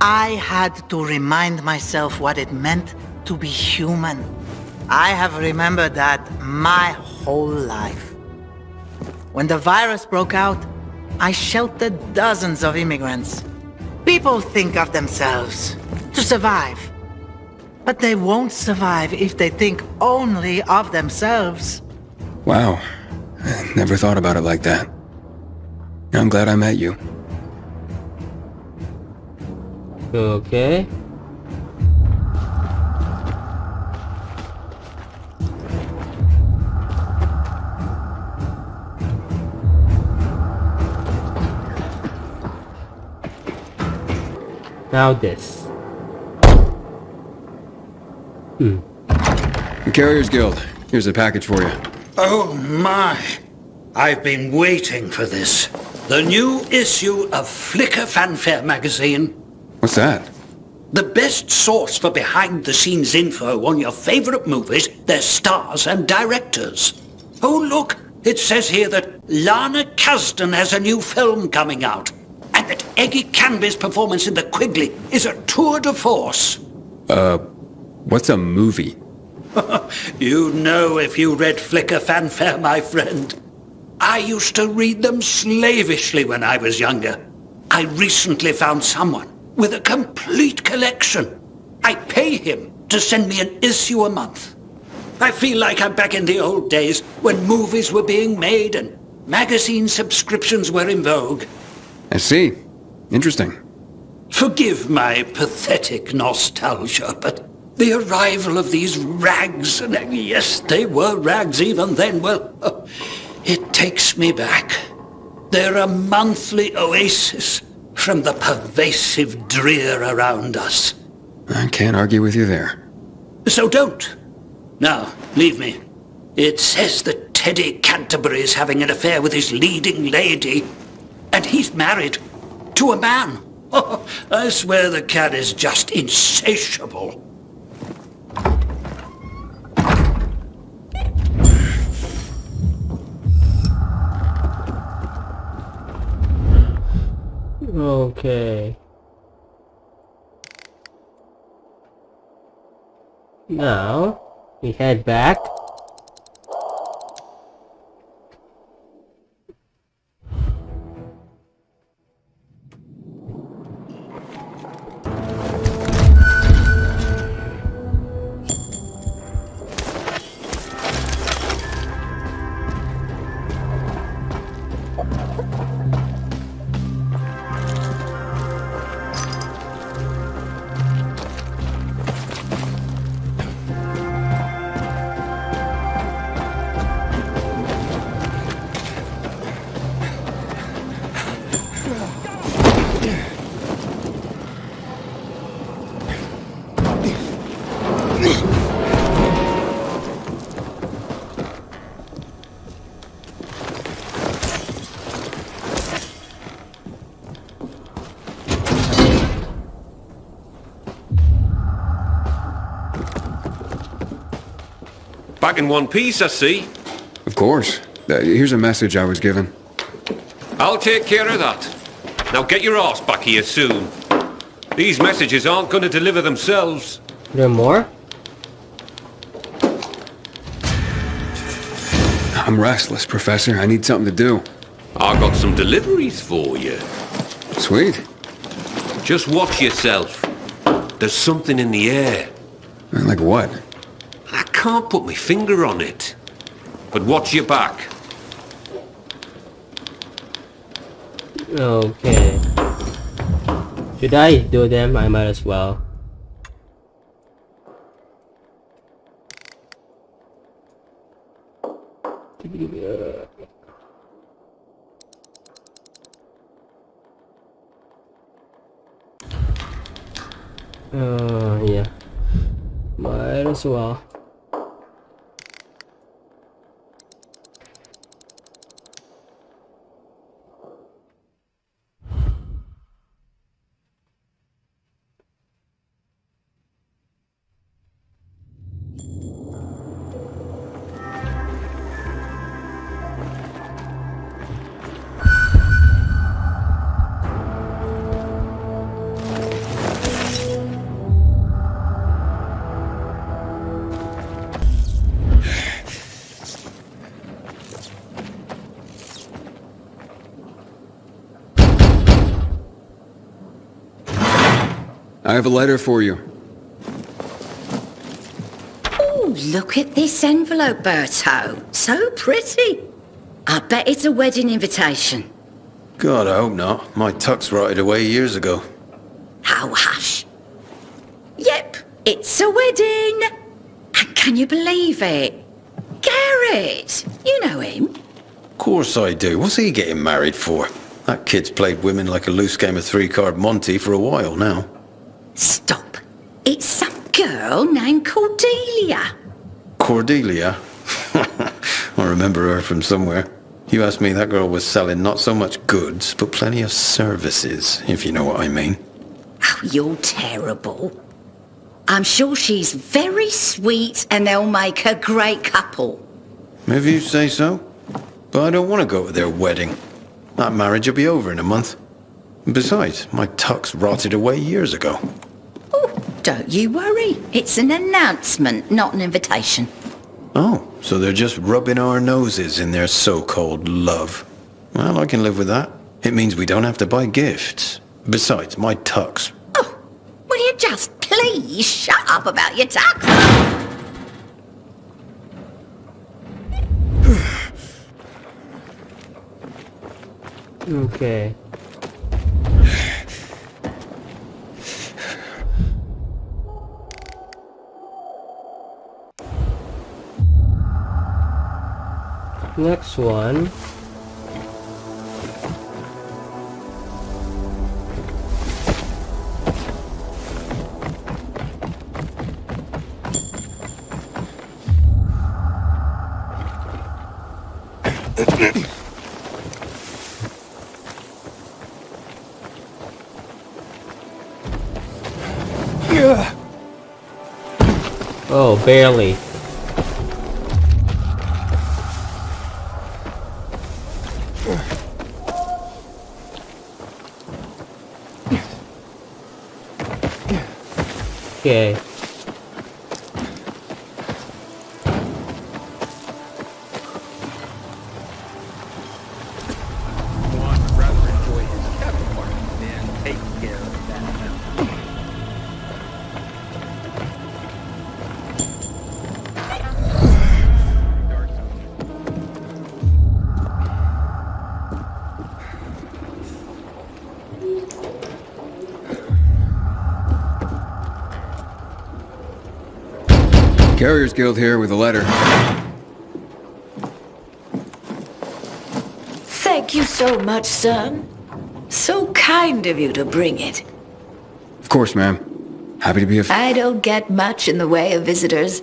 I had to remind myself what it meant to be human. I have remembered that my whole life. When the virus broke out, I sheltered dozens of immigrants. People think of themselves to survive. But they won't survive if they think only of themselves. Wow. I never thought about it like that. I'm glad I met you. Okay. Now this. The Carriers Guild. Here's a package for you. Oh my! I've been waiting for this. The new issue of Flicker Fanfare magazine. What's that? The best source for behind-the-scenes info on your favorite movies, their stars and directors. Oh look, it says here that Lana Kasdan has a new film coming out. And that Eggy Canby's performance in The Quigley is a tour de force. What's a movie? You'd know if you read Flicker Fanfare, my friend. I used to read them slavishly when I was younger. I recently found someone with a complete collection. I pay him to send me an issue a month. I feel like I'm back in the old days when movies were being made and magazine subscriptions were in vogue. I see. Interesting. Forgive my pathetic nostalgia, but the arrival of these rags, and yes, they were rags even then, well, it takes me back. They're a monthly oasis from the pervasive drear around us. I can't argue with you there. So don't. Now, leave me. It says that Teddy Canterbury is having an affair with his leading lady, and he's married to a man. Oh, I swear the cat is just insatiable. Okay. Now, we head back. Back in one piece, I see. Of course. Here's a message I was given. I'll take care of that. Now get your ass back here soon. These messages aren't going to deliver themselves. There more? I'm restless, Professor. I need something to do. I got some deliveries for you. Sweet. Just watch yourself. There's something in the air. Like what? I can't put my finger on it. But watch your back. Okay. Should I do them? I might as well. Yeah. Might as well. I have a letter for you. Oh, look at this envelope, Berto. So pretty. I bet it's a wedding invitation. God, I hope not. My tux rotted away years ago. Oh, hush. Yep, it's a wedding. And can you believe it? Garrett, you know him. Of course I do. What's he getting married for? That kid's played women like a loose game of three-card Monty for a while now. Stop. It's some girl named Cordelia. Cordelia? I remember her from somewhere. You asked me, that girl was selling not so much goods, but plenty of services, if you know what I mean. Oh, you're terrible. I'm sure she's very sweet and they'll make a great couple. If you say so. But I don't want to go to their wedding. That marriage will be over in a month. Besides, my tux rotted away years ago. Oh, don't you worry. It's an announcement, not an invitation. Oh, so they're just rubbing our noses in their so-called love. Well, I can live with that. It means we don't have to buy gifts. Besides, my tux. Oh, will you just please shut up about your tux? Okay. Next one. Oh, barely. Okay. Carriers Guild here with a letter. Thank you so much, son. So kind of you to bring it. Of course, ma'am. Happy to be I don't get much in the way of visitors.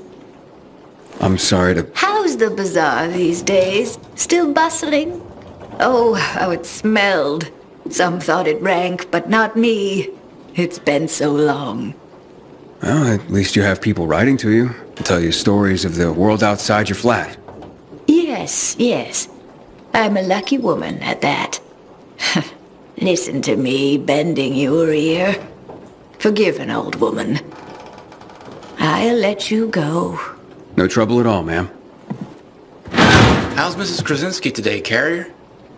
I'm sorry to... How's the bazaar these days? Still bustling? Oh, how it smelled. Some thought it rank, but not me. It's been so long. Well, at least you have people writing to you. Tell you stories of the world outside your flat. Yes, yes. I'm a lucky woman at that. Listen to me bending your ear. Forgive an old woman. I'll let you go. No trouble at all, ma'am. How's Mrs. Krasinski today, Carrier?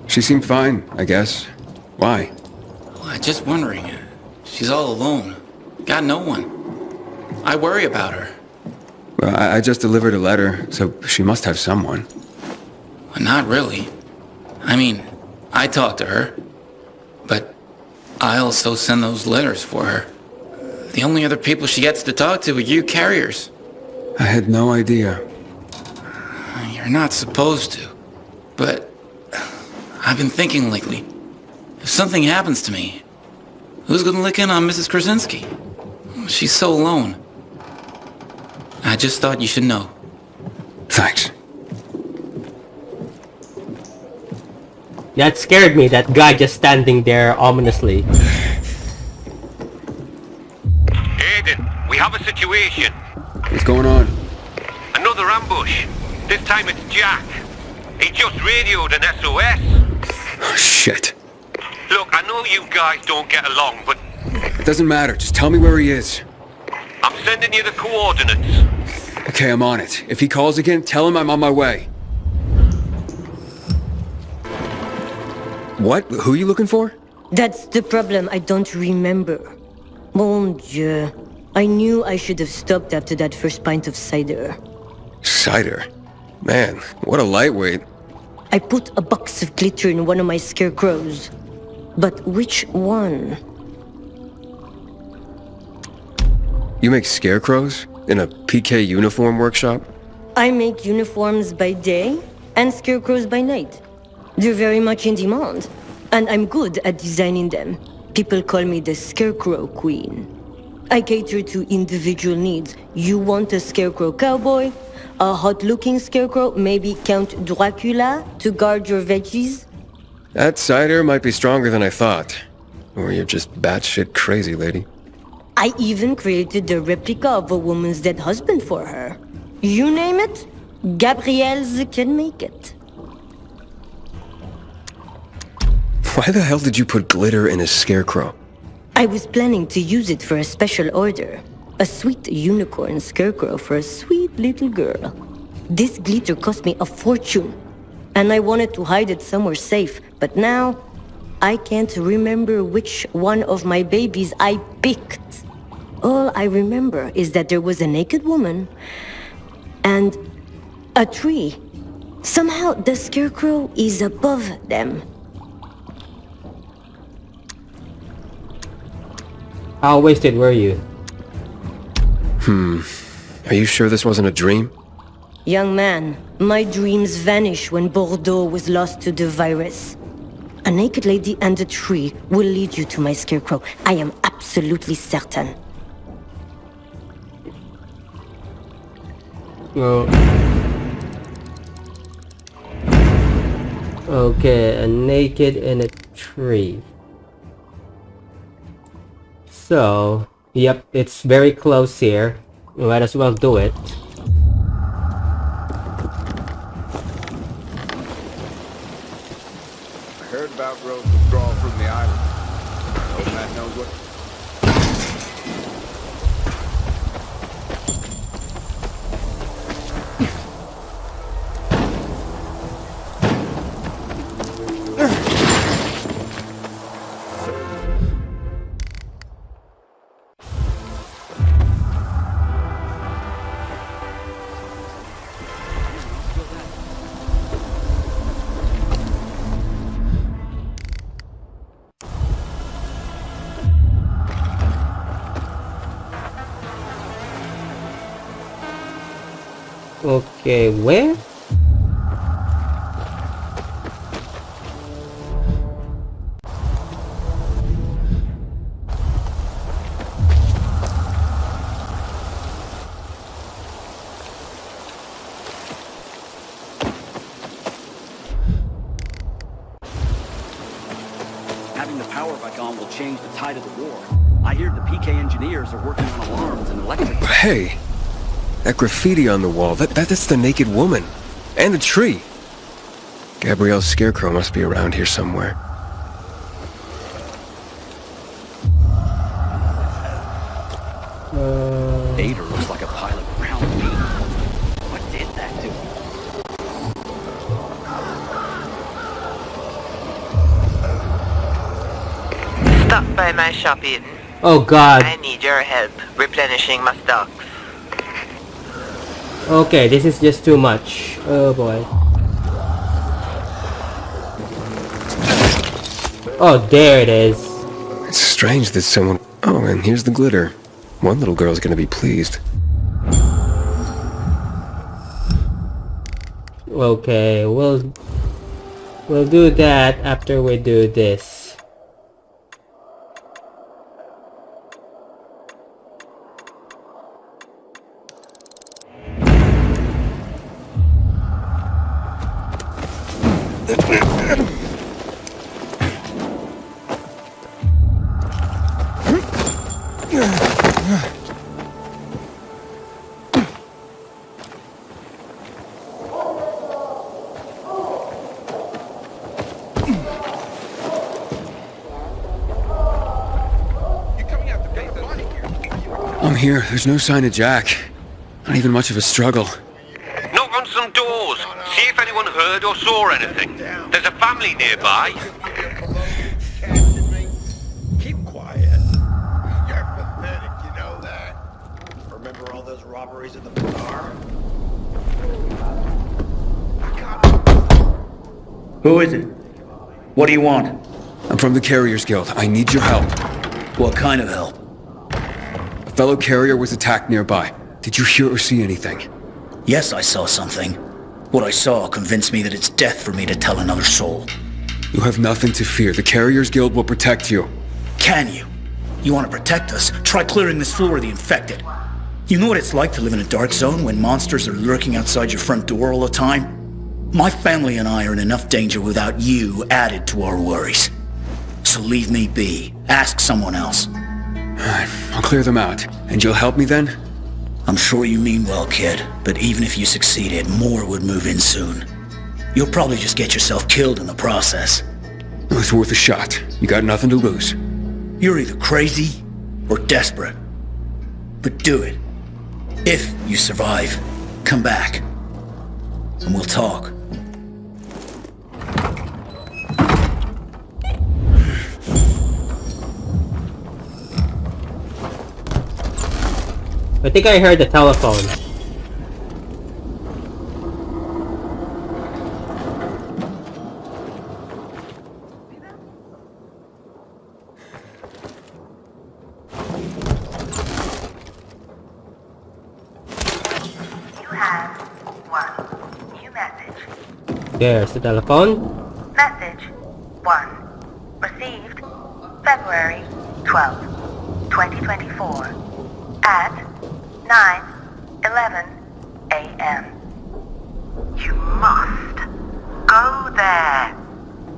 She seemed fine, I guess. Why? Well, just wondering. She's all alone. Got no one. I worry about her. Well, I just delivered a letter, so she must have someone. Well, not really. I mean, I talk to her. But I also send those letters for her. The only other people she gets to talk to are you carriers. I had no idea. You're not supposed to. But I've been thinking lately. If something happens to me, who's gonna lick in on Mrs. Krasinski? She's so alone. I just thought you should know. Thanks. That scared me, that guy just standing there ominously. Aiden, we have a situation. What's going on? Another ambush. This time it's Jack. He just radioed an SOS. Oh, shit. Look, I know you guys don't get along, but... It doesn't matter. Just tell me where he is. I'm sending you the coordinates. Okay, I'm on it. If he calls again, tell him I'm on my way. What? Who are you looking for? That's the problem, I don't remember. Mon Dieu. I knew I should have stopped after that first pint of cider. Cider? Man, what a lightweight. I put a box of glitter in one of my scarecrows. But which one? You make scarecrows? In a PK uniform workshop? I make uniforms by day and scarecrows by night. They're very much in demand, and I'm good at designing them. People call me the Scarecrow Queen. I cater to individual needs. You want a scarecrow cowboy? A hot-looking scarecrow, maybe Count Dracula, to guard your veggies? That cider might be stronger than I thought. Or you're just batshit crazy, lady. I even created the replica of a woman's dead husband for her. You name it, Gabrielle's can make it. Why the hell did you put glitter in a scarecrow? I was planning to use it for a special order. A sweet unicorn scarecrow for a sweet little girl. This glitter cost me a fortune, and I wanted to hide it somewhere safe, but now I can't remember which one of my babies I picked. All I remember is that there was a naked woman and a tree. Somehow the scarecrow is above them. How wasted were you? Are you sure this wasn't a dream? Young man, my dreams vanished when Bordeaux was lost to the virus. A naked lady and a tree will lead you to my scarecrow. I am absolutely certain. Well, okay, a naked and a tree. So, yep, it's very close here. Might as well do it. I heard about Rose's withdrawal from the island. Hope Matt knows what... Okay, where? Having the power back on will change the tide of the war. I hear the PK engineers are working on alarms and electric... Hey, That graffiti on the wall, that's the naked woman. And the tree. Gabrielle's scarecrow must be around here somewhere. Vader looks like a pile of ground beef. What did that do? Stop by my shop, Aiden. Oh god. I need your help replenishing my stocks. Okay, this is just too much. Oh boy. Oh, there it is. It's strange that someone... Oh, and here's the glitter. One little girl's gonna be pleased. Okay, we'll do that after we do this. I'm here. There's no sign of Jack. Not even much of a struggle. Knock on some doors. See if anyone heard or saw anything. There's a family nearby. Keep quiet. You're pathetic, you know that. Remember all those robberies at the bazaar? Who is it? What do you want? I'm from the Carriers Guild. I need your help. What kind of help? A fellow carrier was attacked nearby. Did you hear or see anything? Yes, I saw something. What I saw convinced me that it's death for me to tell another soul. You have nothing to fear. The Carriers Guild will protect you. Can you? You want to protect us? Try clearing this floor of the infected. You know what it's like to live in a dark zone when monsters are lurking outside your front door all the time? My family and I are in enough danger without you added to our worries. So leave me be. Ask someone else. I'll clear them out. And you'll help me then? I'm sure you mean well, kid, but even if you succeeded, more would move in soon. You'll probably just get yourself killed in the process. It's worth a shot. You got nothing to lose. You're either crazy or desperate. But do it. If you survive, come back. And we'll talk. I think I heard the telephone. You have one new message. There's the telephone. Message 1. Received February 12th, 2024 at 9:11 a.m. You must go there.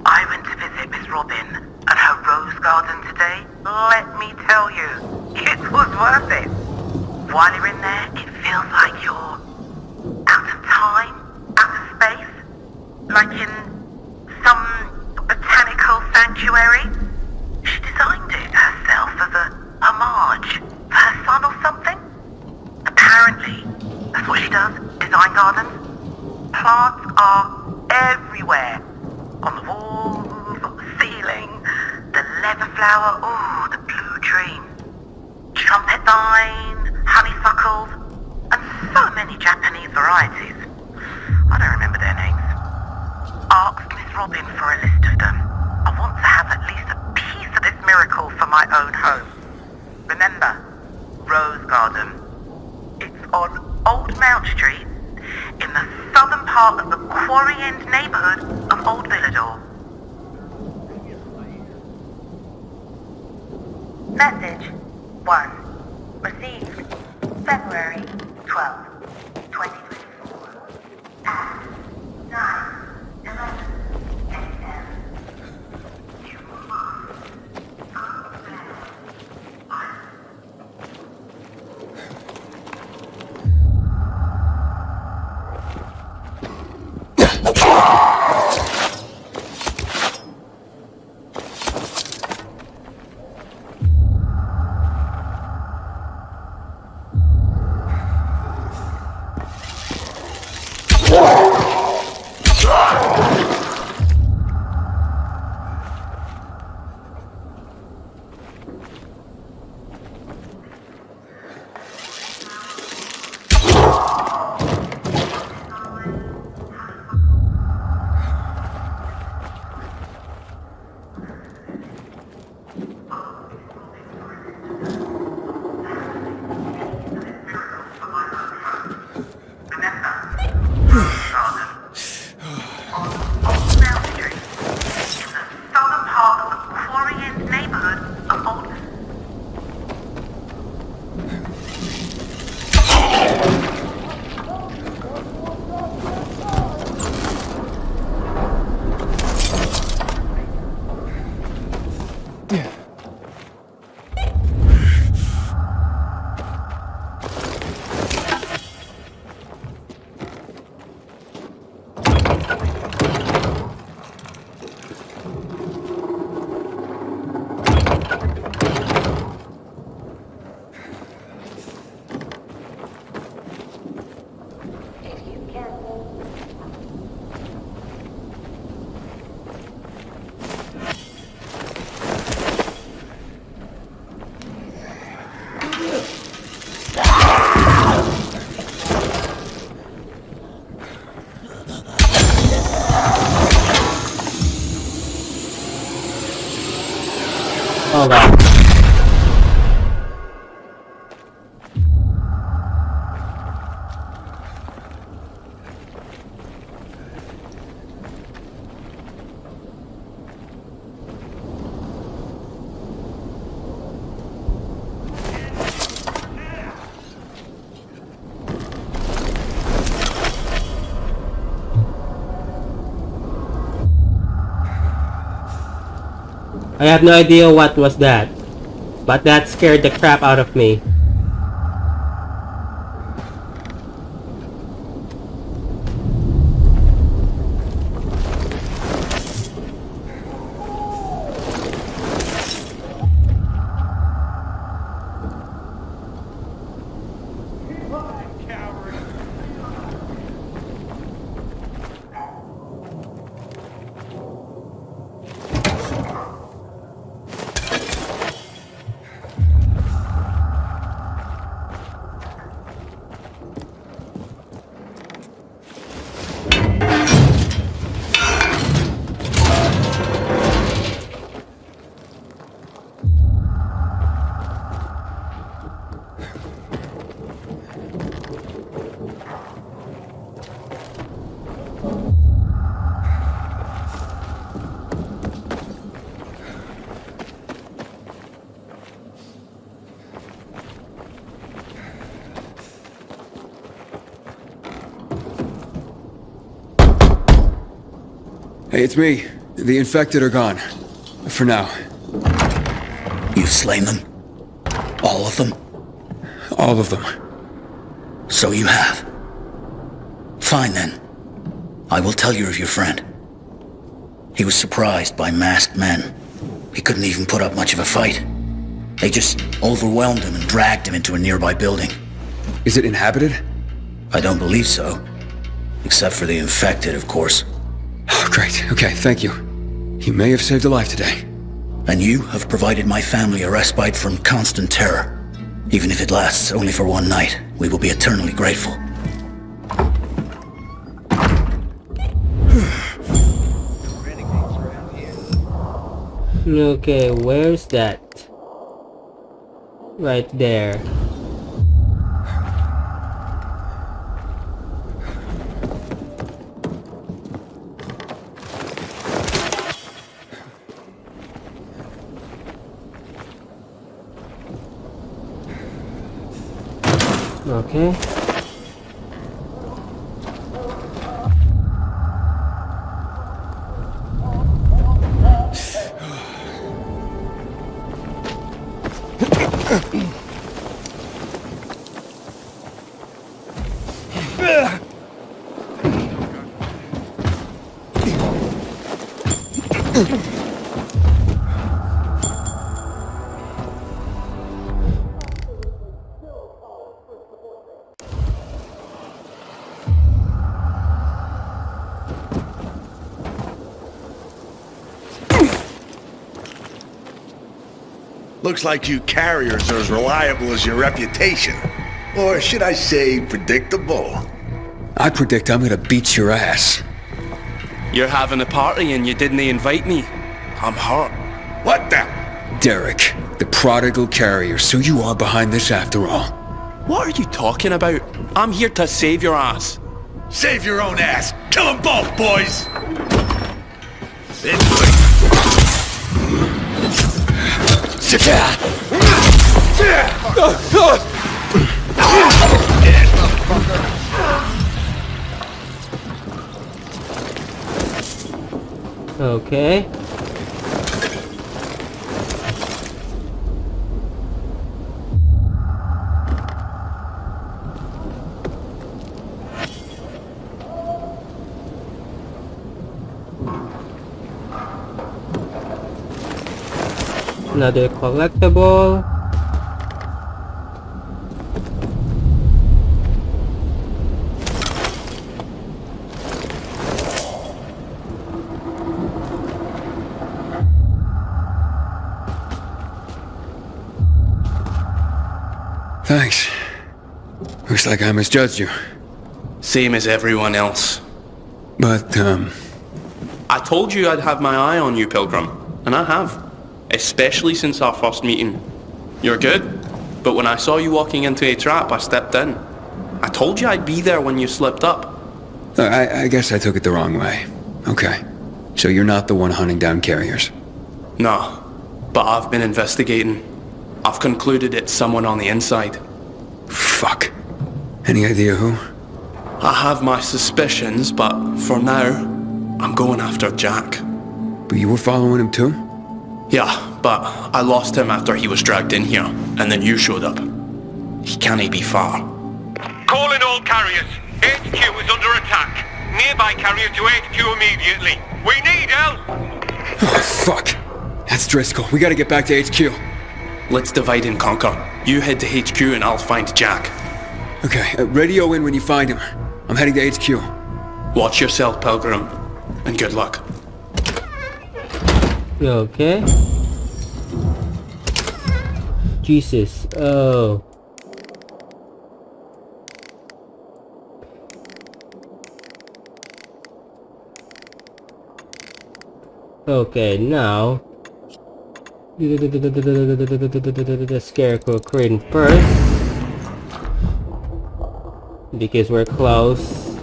I went to visit Miss Robin at her rose garden today. Let me tell you, it was worth it. While you're in there, it feels like you're out of time, out of space, like in some botanical sanctuary. She designed it herself as a homage for her son or something. Apparently, that's what she does, design gardens. Plants are everywhere. On the walls, on the ceiling, the leather flower, oh, the blue dream. Trumpet vine, honeysuckles, and so many Japanese varieties. I don't remember their names. Ask Miss Robin for a list of them. I want to have at least a piece of this miracle for my own home. Remember, Rose Garden. It's on Old Mount Street, in the southern part of the Quarry End neighborhood of Old Villador. Message 1. Received February 12th, 2024 at 9:11 a.m. You must go there. Hold on. I have no idea what was that, but that scared the crap out of me. Hey, it's me. The infected are gone. For now. You've slain them? All of them? All of them. So you have. Fine then. I will tell you of your friend. He was surprised by masked men. He couldn't even put up much of a fight. They just overwhelmed him and dragged him into a nearby building. Is it inhabited? I don't believe so. Except for the infected, of course. Oh, great. Okay, thank you. You may have saved a life today. And you have provided my family a respite from constant terror. Even if it lasts only for one night, we will be eternally grateful. Okay, where's that? Right there. Okay. Looks like you carriers are as reliable as your reputation. Or should I say, predictable? I predict I'm gonna beat your ass. You're having a party and you didn't invite me. I'm hurt. What the? Derek, the prodigal carrier, so you are behind this after all. What are you talking about? I'm here to save your ass. Save your own ass. Kill them both, boys. Okay. Another collectible. Thanks. Looks like I misjudged you. Same as everyone else. But, I told you I'd have my eye on you, Pilgrim. And I have. Especially since our first meeting. You're good. But when I saw you walking into a trap, I stepped in. I told you I'd be there when you slipped up. I guess I took it the wrong way. Okay. So you're not the one hunting down carriers? No. But I've been investigating. I've concluded it's someone on the inside. Fuck. Any idea who? I have my suspicions, but for now, I'm going after Jack. But you were following him too? Yeah, but I lost him after he was dragged in here, and then you showed up. He can't be far. Calling all carriers. HQ is under attack. Nearby carrier to HQ immediately. We need help! Oh, fuck. That's Driscoll. We gotta get back to HQ. Let's divide and conquer. You head to HQ and I'll find Jack. Okay, radio in when you find him. I'm heading to HQ. Watch yourself, Pilgrim. And good luck. Okay. Jesus. Oh. Okay, now the scarecrow crane first because we're close.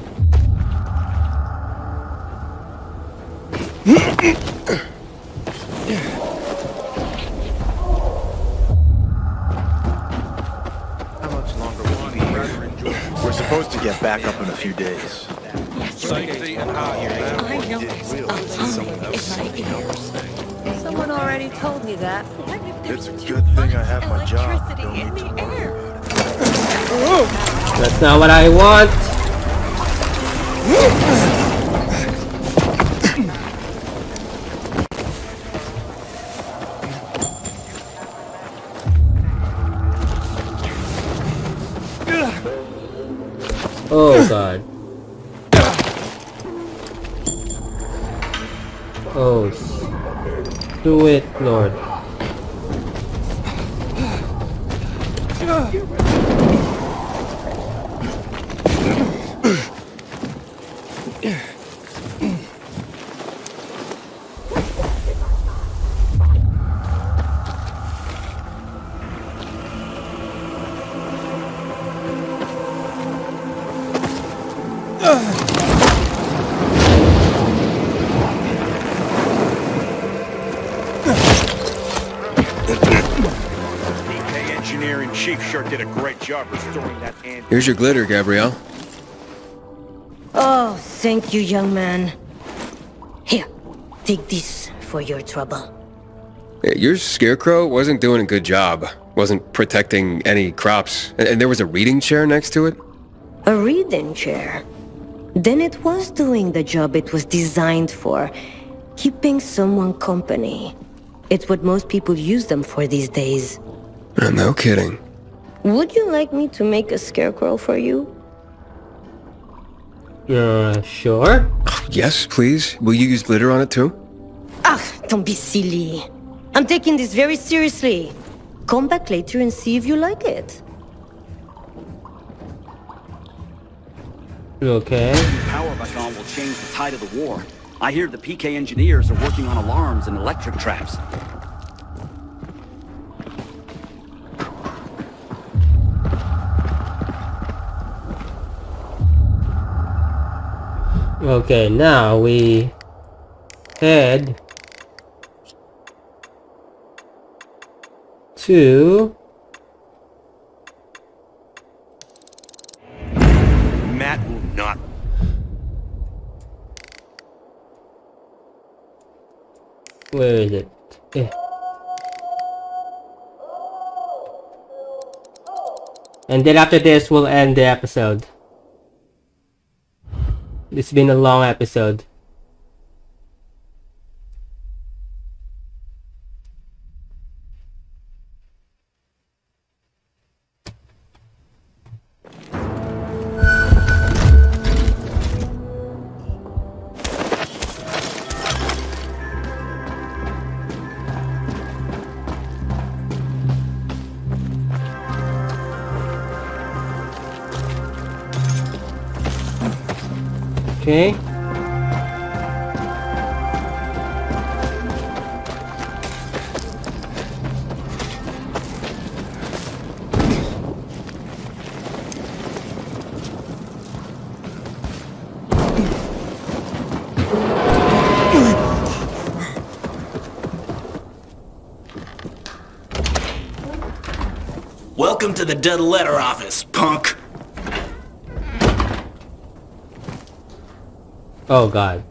How much longer will we be here? We're supposed to get back up in a few days. Someone already told me that. It's a good thing I have my job. Don't need to worry about it. That's not what I want. Oh god. Oh, do it, Lord. Chief sure did a great job restoring that end. Here's your glitter, Gabrielle. Oh, thank you, young man. Here, take this for your trouble. Your scarecrow wasn't doing a good job. Wasn't protecting any crops. And there was a reading chair next to it? A reading chair? Then it was doing the job it was designed for. Keeping someone company. It's what most people use them for these days. No kidding. Would you like me to make a scarecrow for you? Sure. Yes, please. Will you use glitter on it too? Ah, don't be silly. I'm taking this very seriously. Come back later and see if you like it. Okay. The power back on will change the tide of the war. I hear the PK engineers are working on alarms and electric traps. Okay, now we head to Matt will not. where is it? Eh. And then after this, we'll end the episode. It's been a long episode. Okay. Welcome to the dead letter office, punk. Oh god.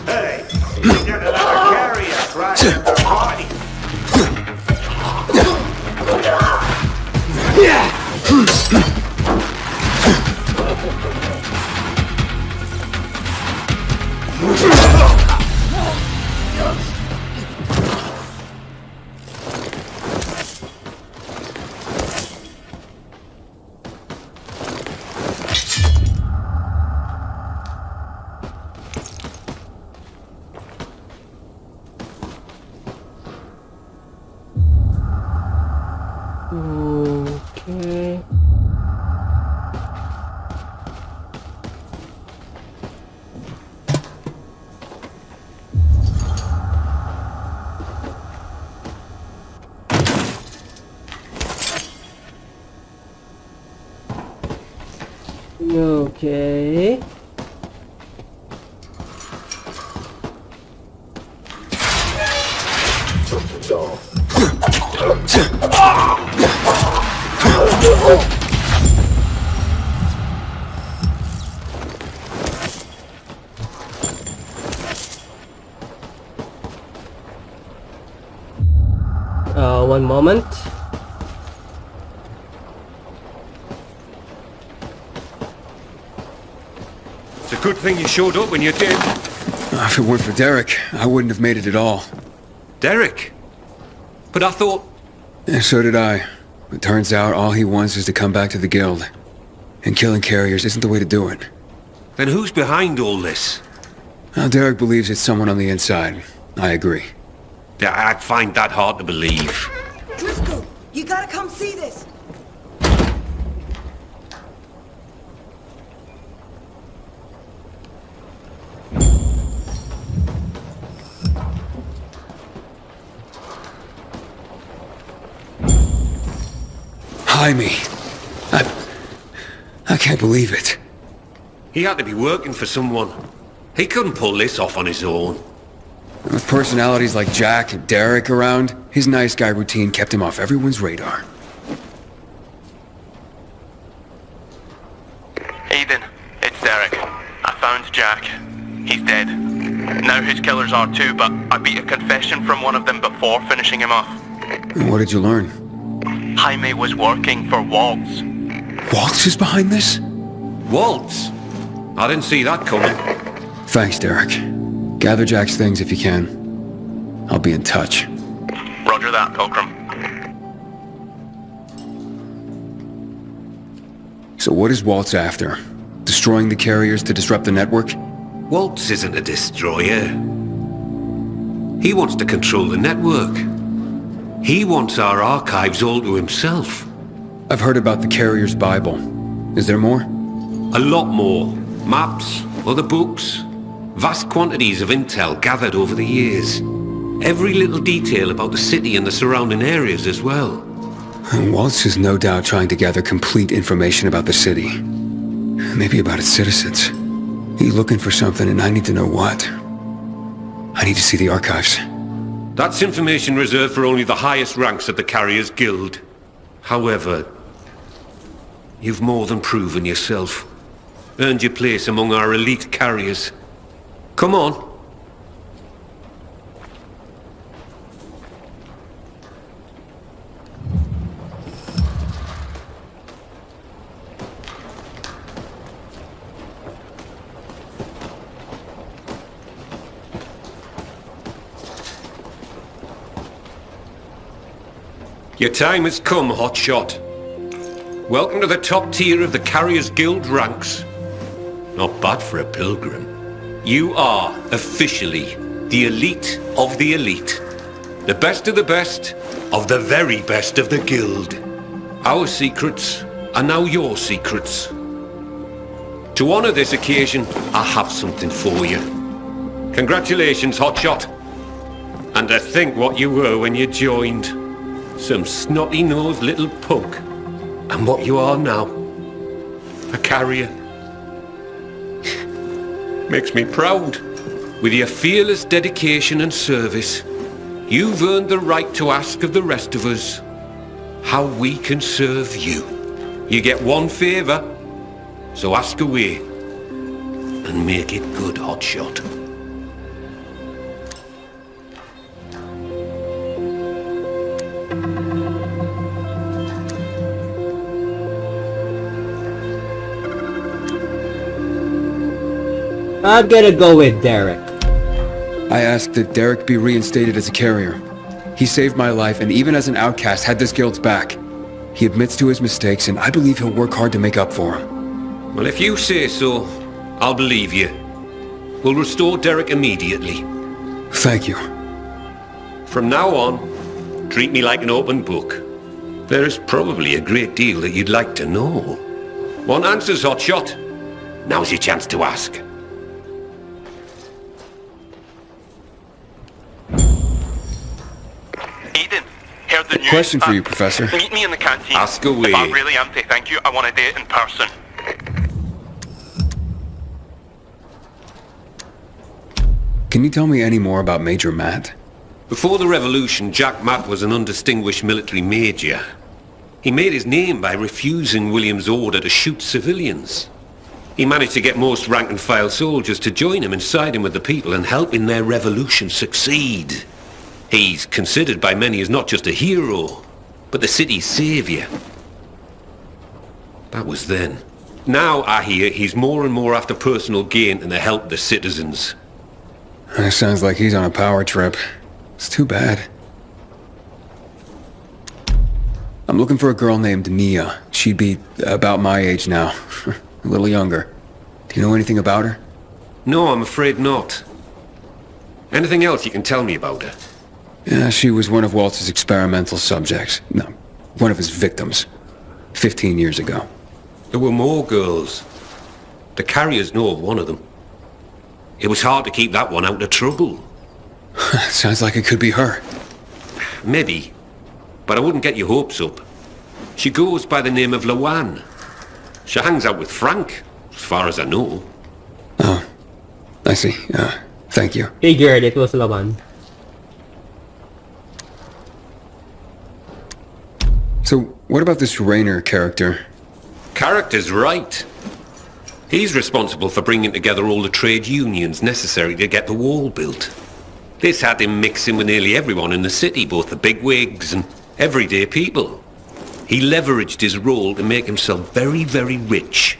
Hey, you got another carrier right in the body. Okay. Okay. One moment. It's a good thing you showed up when you did. If it weren't for Derek, I wouldn't have made it at all. Derek? But I thought... Yeah, so did I. It turns out all he wants is to come back to the guild. And killing carriers isn't the way to do it. Then who's behind all this? Well, Derek believes it's someone on the inside. I agree. Yeah, I'd find that hard to believe. Driscoll, you gotta come see this. Jaime. I can't believe it. He had to be working for someone. He couldn't pull this off on his own. With personalities like Jack and Derek around, his nice guy routine kept him off everyone's radar. Aiden, it's Derek. I found Jack. He's dead. Now his killers are too, but I beat a confession from one of them before finishing him off. And what did you learn? Jaime was working for Waltz. Waltz is behind this? Waltz? I didn't see that coming. Thanks, Derek. Gather Jack's things if you can. I'll be in touch. Roger that, Pilgrim. So what is Waltz after? Destroying the carriers to disrupt the network? Waltz isn't a destroyer. He wants to control the network. He wants our archives all to himself. I've heard about the Carrier's Bible. Is there more? A lot more. Maps, other books, vast quantities of intel gathered over the years. Every little detail about the city and the surrounding areas as well. And Waltz is no doubt trying to gather complete information about the city. Maybe about its citizens. He's looking for something and I need to know what. I need to see the archives. That's information reserved for only the highest ranks at the Carriers Guild. However, you've more than proven yourself. Earned your place among our elite carriers. Come on. Your time has come, Hotshot. Welcome to the top tier of the Carriers Guild ranks. Not bad for a pilgrim. You are officially the elite of the elite. The best of the best of the very best of the guild. Our secrets are now your secrets. To honor this occasion, I have something for you. Congratulations, Hotshot. And to think what you were when you joined. Some snotty-nosed little punk. And what you are now. A carrier. Makes me proud. With your fearless dedication and service, you've earned the right to ask of the rest of us how we can serve you. You get one favor, so ask away. And make it good, Hotshot. I'm gonna go with Derek. I asked that Derek be reinstated as a carrier. He saved my life, and even as an outcast, had this guild's back. He admits to his mistakes, and I believe he'll work hard to make up for them. Well, if you say so, I'll believe you. We'll restore Derek immediately. Thank you. From now on, treat me like an open book. There is probably a great deal that you'd like to know. Want answers, Hotshot? Now's your chance to ask. Aiden, heard the news. Question for you, Professor. Meet me in the canteen. Ask away. If I'm really empty, thank you. I want to date in person. Can you tell me any more about Major Matt? Before the revolution, Jack Matt was an undistinguished military major. He made his name by refusing William's order to shoot civilians. He managed to get most rank-and-file soldiers to join him and side him with the people and help in their revolution succeed. He's considered by many as not just a hero, but the city's savior. That was then. Now, I hear, he's more and more after personal gain and the help of the citizens. It sounds like he's on a power trip. It's too bad. I'm looking for a girl named Nia. She'd be about my age now. A little younger. Do you know anything about her? No, I'm afraid not. Anything else you can tell me about her? Yeah, she was one of Waltz's experimental subjects. No, one of his victims. 15 years ago. There were more girls. The carriers know of one of them. It was hard to keep that one out of trouble. Sounds like it could be her. Maybe. But I wouldn't get your hopes up. She goes by the name of Lawan. She hangs out with Frank, as far as I know. Oh, I see. Thank you. Figured it was Laban. So, what about this Raynor character? Character's right. He's responsible for bringing together all the trade unions necessary to get the wall built. This had him mixing with nearly everyone in the city, both the bigwigs and everyday people. He leveraged his role to make himself very, very rich,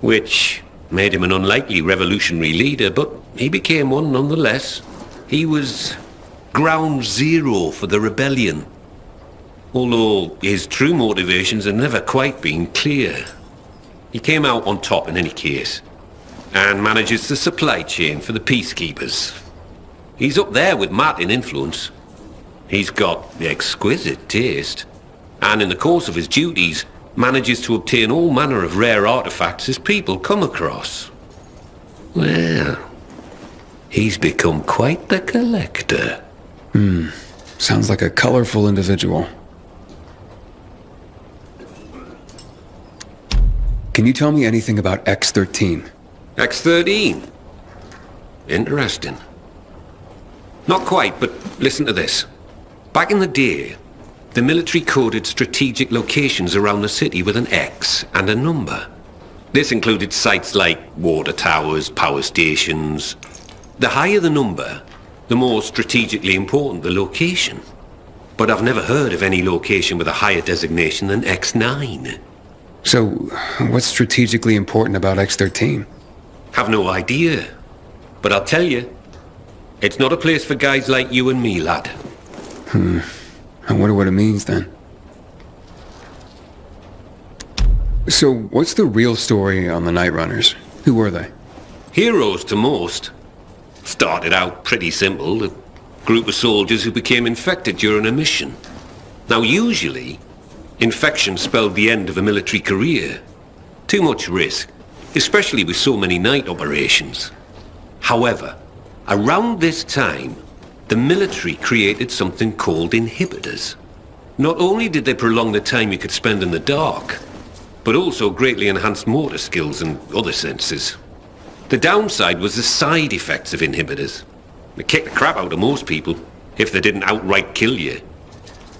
which made him an unlikely revolutionary leader, but he became one nonetheless. He was ground zero for the rebellion, although his true motivations have never quite been clear. He came out on top in any case, and manages the supply chain for the peacekeepers. He's up there with Matt in influence. He's got exquisite taste, and in the course of his duties, manages to obtain all manner of rare artifacts his people come across. Well, he's become quite the collector. Sounds like a colorful individual. Can you tell me anything about X-13? X-13? Interesting. Not quite, but listen to this. Back in the day, The military coded strategic locations around the city with an X and a number. This included sites like water towers, power stations. The higher the number, the more strategically important the location. But I've never heard of any location with a higher designation than X9. So, what's strategically important about X13? Have no idea. But I'll tell you, it's not a place for guys like you and me, lad. I wonder what it means then. So, what's the real story on the Night Runners? Who were they? Heroes to most. Started out pretty simple, a group of soldiers who became infected during a mission. Now usually, infection spelled the end of a military career. Too much risk, especially with so many night operations. However, around this time, the military created something called inhibitors. Not only did they prolong the time you could spend in the dark, but also greatly enhanced motor skills and other senses. The downside was the side effects of inhibitors. They kicked the crap out of most people, if they didn't outright kill you.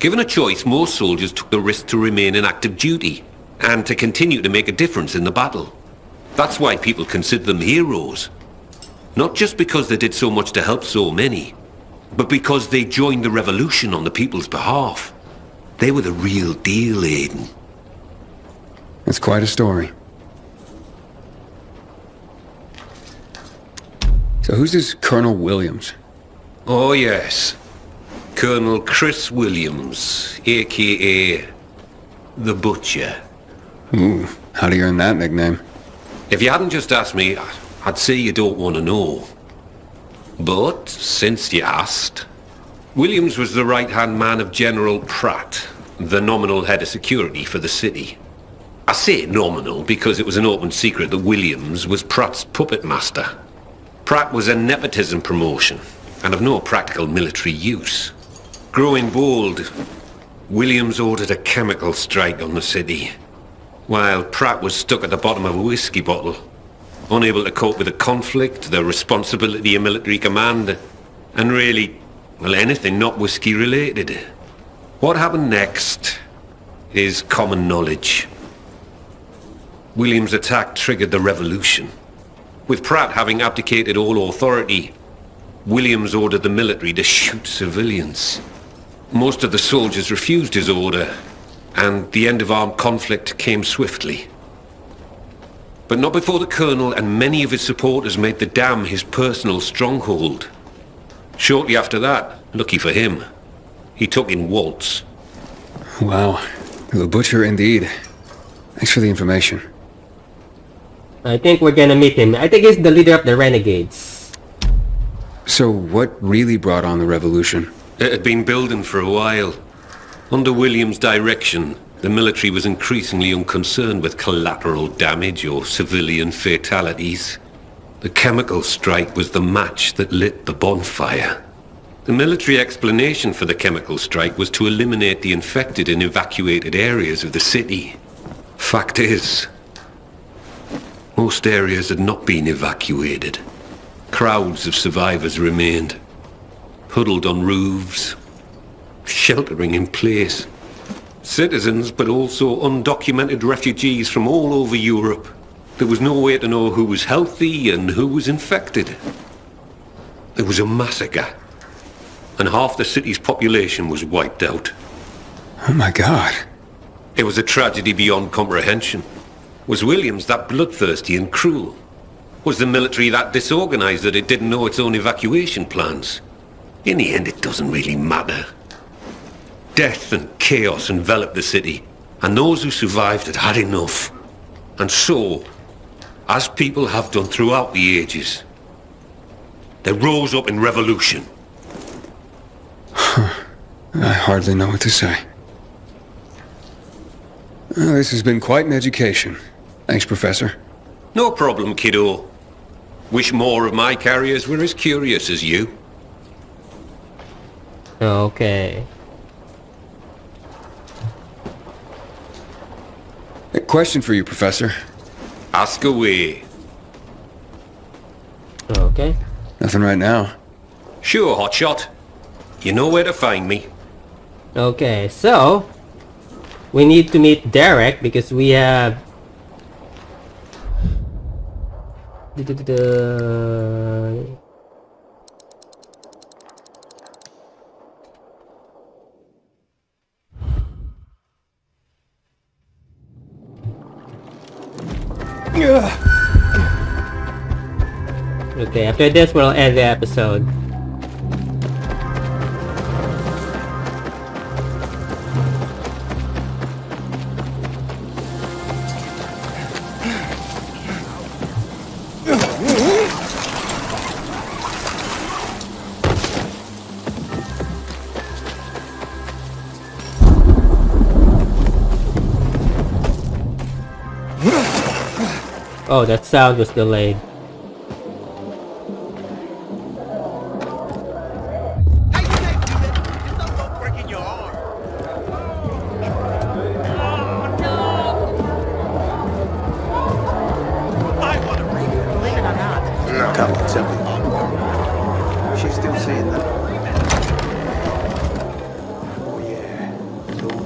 Given a choice, most soldiers took the risk to remain in active duty, and to continue to make a difference in the battle. That's why people consider them heroes. Not just because they did so much to help so many, but because they joined the revolution on the people's behalf. They were the real deal, Aiden. That's quite a story. So who's this Colonel Williams? Oh yes. Colonel Chris Williams, a.k.a. The Butcher. Ooh, how do you earn that nickname? If you hadn't just asked me, I'd say you don't want to know. But, since you asked, Williams was the right-hand man of General Pratt, the nominal head of security for the city. I say nominal because it was an open secret that Williams was Pratt's puppet master. Pratt was a nepotism promotion, and of no practical military use. Growing bold, Williams ordered a chemical strike on the city, while Pratt was stuck at the bottom of a whiskey bottle, unable to cope with the conflict, the responsibility of military command, and really, well, anything not whiskey related. What happened next is common knowledge. Williams' attack triggered the revolution. With Pratt having abdicated all authority, Williams ordered the military to shoot civilians. Most of the soldiers refused his order, and the end of armed conflict came swiftly. But not before the Colonel and many of his supporters made the dam his personal stronghold. Shortly after that, lucky for him, he took in Waltz. Wow, the Butcher indeed. Thanks for the information. I think we're gonna meet him. I think he's the leader of the Renegades. So what really brought on the revolution? It had been building for a while. Under Williams' direction, the military was increasingly unconcerned with collateral damage or civilian fatalities. The chemical strike was the match that lit the bonfire. The military explanation for the chemical strike was to eliminate the infected in evacuated areas of the city. Fact is, most areas had not been evacuated. Crowds of survivors remained, huddled on roofs, sheltering in place. Citizens, but also undocumented refugees from all over Europe. There was no way to know who was healthy and who was infected. It was a massacre, and half the city's population was wiped out. Oh my God. It was a tragedy beyond comprehension. Was Williams that bloodthirsty and cruel? Was the military that disorganized that it didn't know its own evacuation plans? In the end, it doesn't really matter. Death and chaos enveloped the city, and those who survived had had enough. And so, as people have done throughout the ages, they rose up in revolution. I hardly know what to say. This has been quite an education. Thanks, Professor. No problem, kiddo. Wish more of my carriers were as curious as you. Okay. A question for you, Professor. Ask away. Okay. Nothing right now. Sure, hotshot. You know where to find me. Okay, so we need to meet Derek because we have Okay, after this we'll end the episode. Oh, that sound was delayed. Come on, tell me. She's still saying that. Oh yeah. Cool.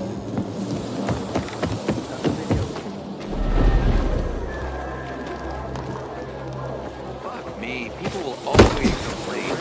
Fuck me, people will always complain.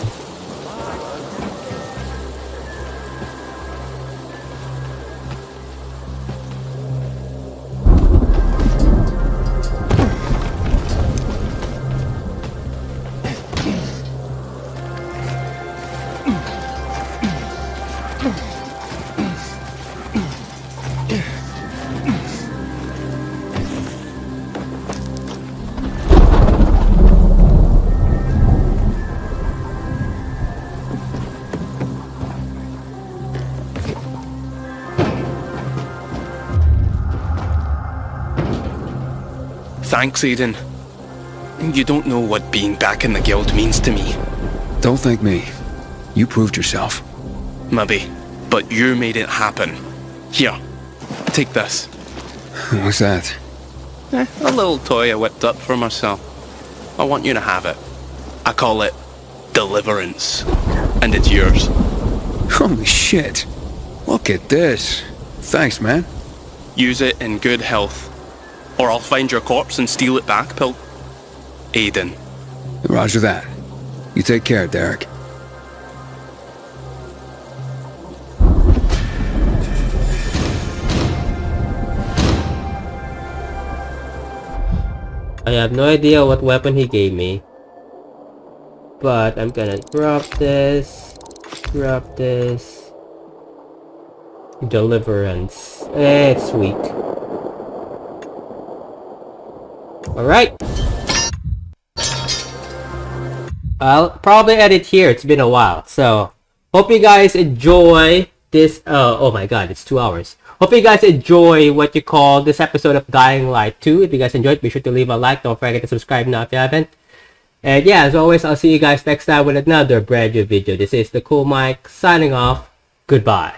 Thanks, Aiden. You don't know what being back in the guild means to me. Don't thank me. You proved yourself. Maybe, but you made it happen. Here, take this. What's that? A little toy I whipped up for myself. I want you to have it. I call it Deliverance. And it's yours. Holy shit. Look at this. Thanks, man. Use it in good health. Or I'll find your corpse and steal it back, Aiden. Roger that. You take care, Derek. I have no idea what weapon he gave me. But I'm gonna drop this. Deliverance. It's sweet. Alright. I'll probably edit here. It's been a while. So, hope you guys enjoy this. Oh my god, it's 2 hours. Hope you guys enjoy what you call this episode of Dying Light 2. If you guys enjoyed, be sure to leave a like. Don't forget to subscribe now if you haven't. And yeah, as always, I'll see you guys next time with another brand new video. This is the Cool Mike signing off. Goodbye.